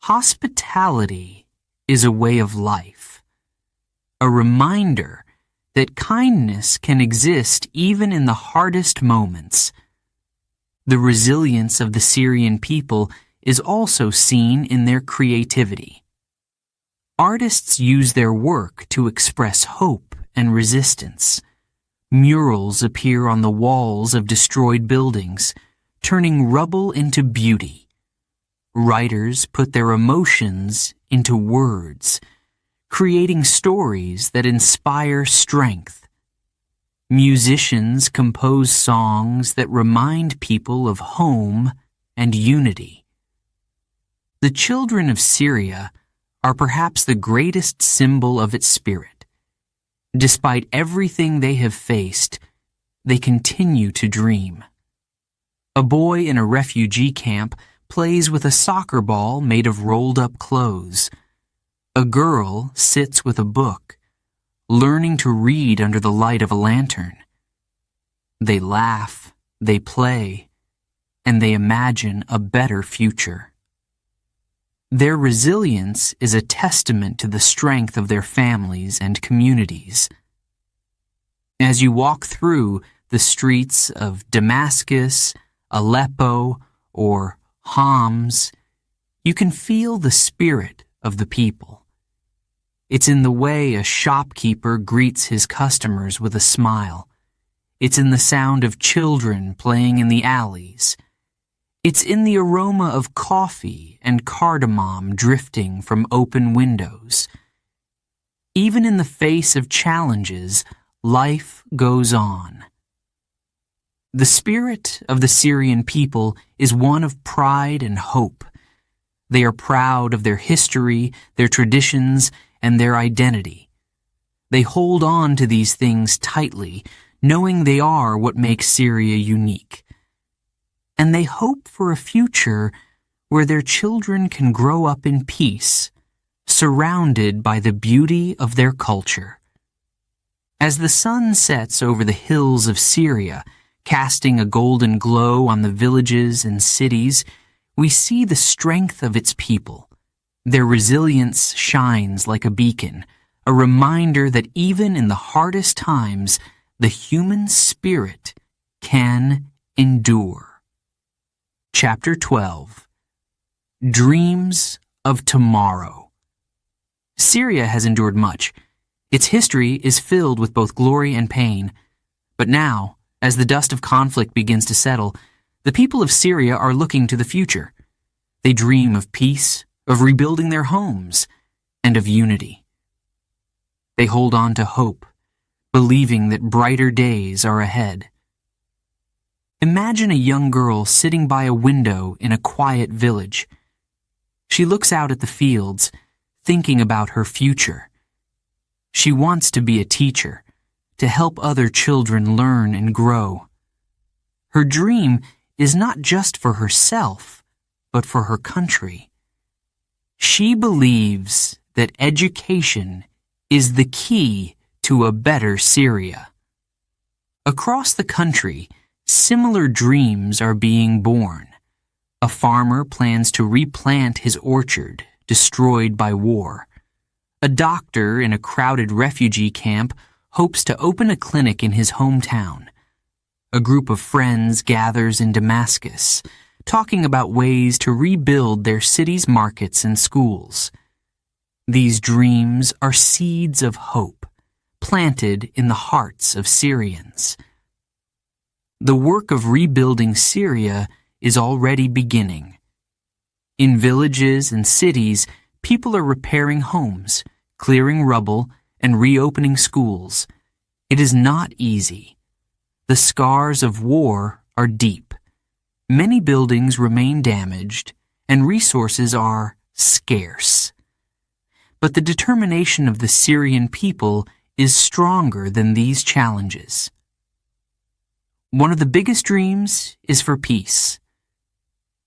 Hospitality is a way of life, a reminder that kindness can exist even in the hardest moments. The resilience of the Syrian people is also seen in their creativity. Artists use their work to express hope and resistance. Murals appear on the walls of destroyed buildings, turning rubble into beauty. Writers put their emotions into words, creating stories that inspire strength. Musicians compose songs that remind people of home and unity. The children of Syria are perhaps the greatest symbol of its spirit. Despite everything they have faced, they continue to dream. A boy in a refugee camp plays with a soccer ball made of rolled-up clothes. A girl sits with a book, learning to read under the light of a lantern. They laugh, they play, and they imagine a better future. Their resilience is a testament to the strength of their families and communities. As you walk through the streets of Damascus, Aleppo, or Homs, you can feel the spirit of the people. It's in the way a shopkeeper greets his customers with a smile. It's in the sound of children playing in the alleys. It's in the aroma of coffee and cardamom drifting from open windows. Even in the face of challenges, life goes on. The spirit of the Syrian people is one of pride and hope. They are proud of their history, their traditions, and their identity. They hold on to these things tightly, knowing they are what makes Syria unique. And they hope for a future where their children can grow up in peace, surrounded by the beauty of their culture. As the sun sets over the hills of Syria, casting a golden glow on the villages and cities, we see the strength of its people. Their resilience shines like a beacon, a reminder that even in the hardest times, the human spirit can endure. Chapter 12. Dreams of Tomorrow. Syria has endured much. Its history is filled with both glory and pain. But now, as the dust of conflict begins to settle, the people of Syria are looking to the future. They dream of peace, of rebuilding their homes, and of unity. They hold on to hope, believing that brighter days are ahead. Imagine a young girl sitting by a window in a quiet village. She looks out at the fields, thinking about her future. She wants to be a teacher, to help other children learn and grow. Her dream is not just for herself, but for her country. She believes that education is the key to a better Syria. Across the country, similar dreams are being born. A farmer plans to replant his orchard, destroyed by war. A doctor in a crowded refugee camp hopes to open a clinic in his hometown. A group of friends gathers in Damascus, talking about ways to rebuild their city's markets and schools. These dreams are seeds of hope, planted in the hearts of Syrians. The work of rebuilding Syria is already beginning. In villages and cities, people are repairing homes, clearing rubble, and reopening schools. It is not easy. The scars of war are deep. Many buildings remain damaged, and resources are scarce. But the determination of the Syrian people is stronger than these challenges. One of the biggest dreams is for peace.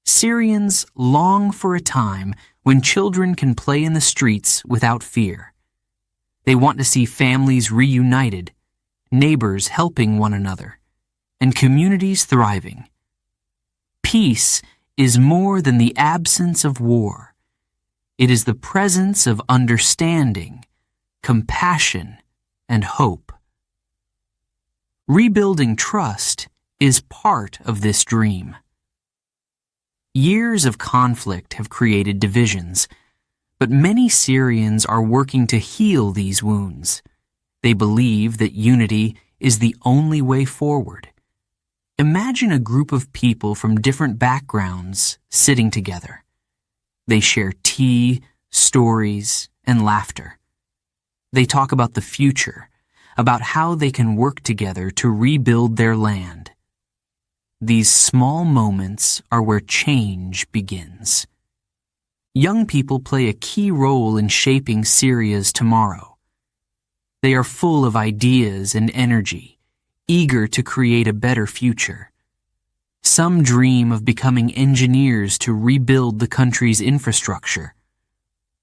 Syrians long for a time when children can play in the streets without fear. They want to see families reunited, neighbors helping one another, and communities thriving. Peace is more than the absence of war. It is the presence of understanding, compassion, and hope. Rebuilding trust is part of this dream. Years of conflict have created divisions, but many Syrians are working to heal these wounds. They believe that unity is the only way forward. Imagine a group of people from different backgrounds sitting together. They share tea, stories, and laughter. They talk about the future, about how they can work together to rebuild their land. These small moments are where change begins. Young people play a key role in shaping Syria's tomorrow. They are full of ideas and energy, eager to create a better future. Some dream of becoming engineers to rebuild the country's infrastructure.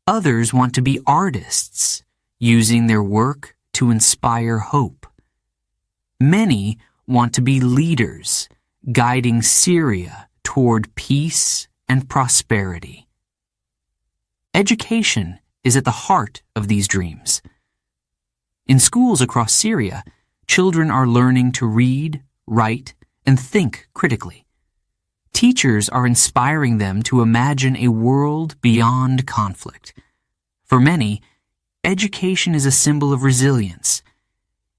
Others want to be artists, using their work to inspire hope. Many want to be leaders, guiding Syria toward peace and prosperity. Education is at the heart of these dreams. In schools across Syria, children are learning to read, write, and think critically. Teachers are inspiring them to imagine a world beyond conflict. For many, education is a symbol of resilience.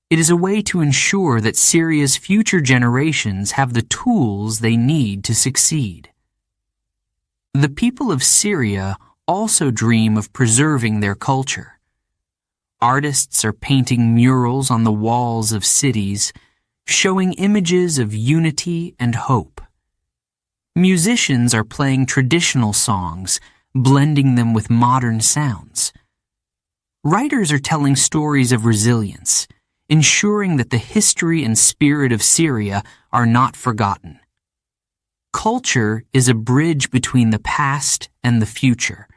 It is a way to ensure that Syria's future generations have the tools they need to succeed. The people of Syria also dream of preserving their culture. Artists are painting murals on the walls of cities, showing images of unity and hope. Musicians are playing traditional songs, blending them with modern sounds. Writers are telling stories of resilience, ensuring that the history and spirit of Syria are not forgotten. Culture is a bridge between the past and the future,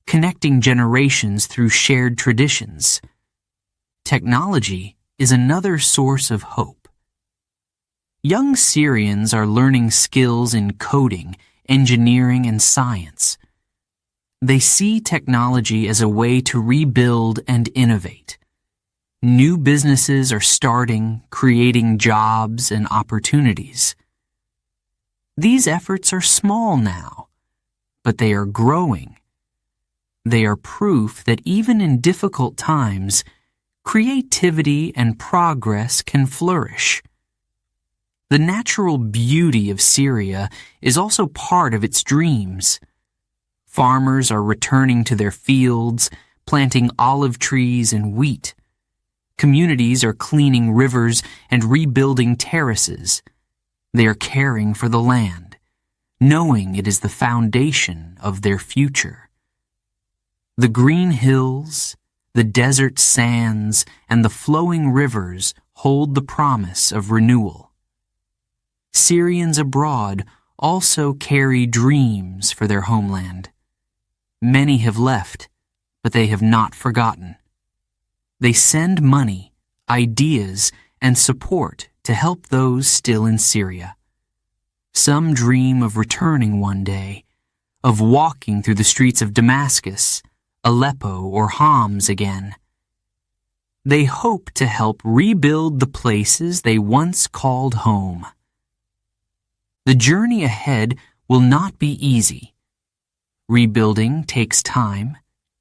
connecting generations through shared traditions. Technology is another source of hope. Young Syrians are learning skills in coding, engineering, and science. They see technology as a way to rebuild and innovate. New businesses are starting, creating jobs and opportunities. These efforts are small now, but they are growing. They are proof that even in difficult times, creativity and progress can flourish. The natural beauty of Syria is also part of its dreams. Farmers are returning to their fields, planting olive trees and wheat. Communities are cleaning rivers and rebuilding terraces. They are caring for the land, knowing it is the foundation of their future. The green hills, the desert sands, and the flowing rivers hold the promise of renewal. Syrians abroad also carry dreams for their homeland. Many have left, but they have not forgotten. They send money, ideas, and support to help those still in Syria. Some dream of returning one day, of walking through the streets of Damascus, Aleppo, or Homs again. They hope to help rebuild the places they once called home. The journey ahead will not be easy. Rebuilding takes time,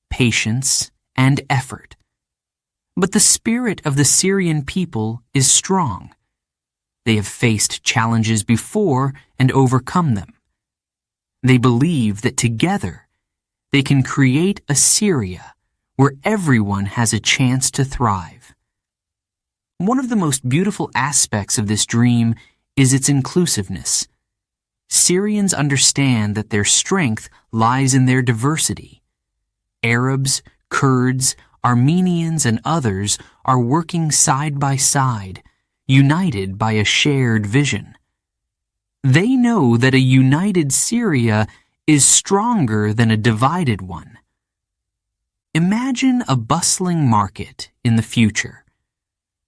patience, and effort. But the spirit of the Syrian people is strong. They have faced challenges before and overcome them. They believe that together they can create a Syria where everyone has a chance to thrive. One of the most beautiful aspects of this dream is its inclusiveness. Syrians understand that their strength lies in their diversity. Arabs, Kurds, Armenians, and others are working side by side, united by a shared vision. They know that a united Syria is stronger than a divided one. Imagine a bustling market in the future.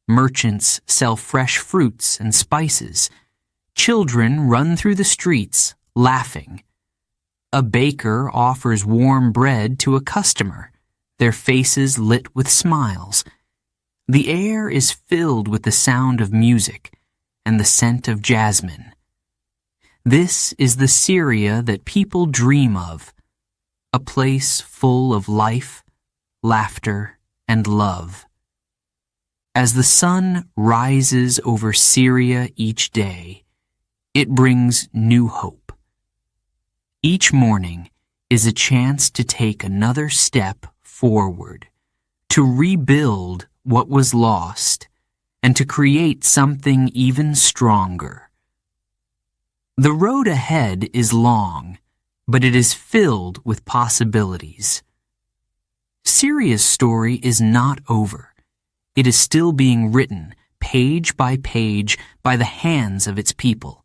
Merchants sell fresh fruits and spices. Children run through the streets, laughing. A baker offers warm bread to a customer, their faces lit with smiles. The air is filled with the sound of music and the scent of jasmine. This is the Syria that people dream of, a place full of life, laughter, and love. As the sun rises over Syria each day, it brings new hope. Each morning is a chance to take another step forward, to rebuild what was lost, and to create something even stronger. The road ahead is long, but it is filled with possibilities. Syria's story is not over. It is still being written, page by page, by the hands of its people.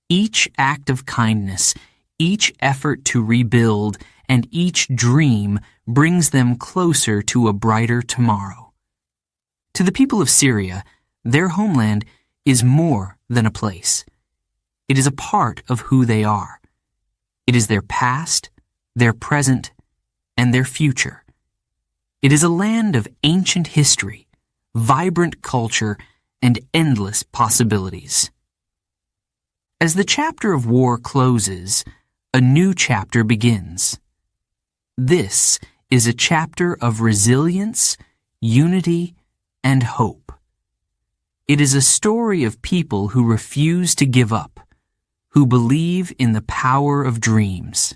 Each act of kindness, each effort to rebuild, and each dream brings them closer to a brighter tomorrow. To the people of Syria, their homeland is more than a place. It is a part of who they are. It is their past, their present, and their future. It is a land of ancient history, vibrant culture, and endless possibilities. As the chapter of war closes, a new chapter begins. This is a chapter of resilience, unity, and hope. It is a story of people who refuse to give up, who believe in the power of dreams.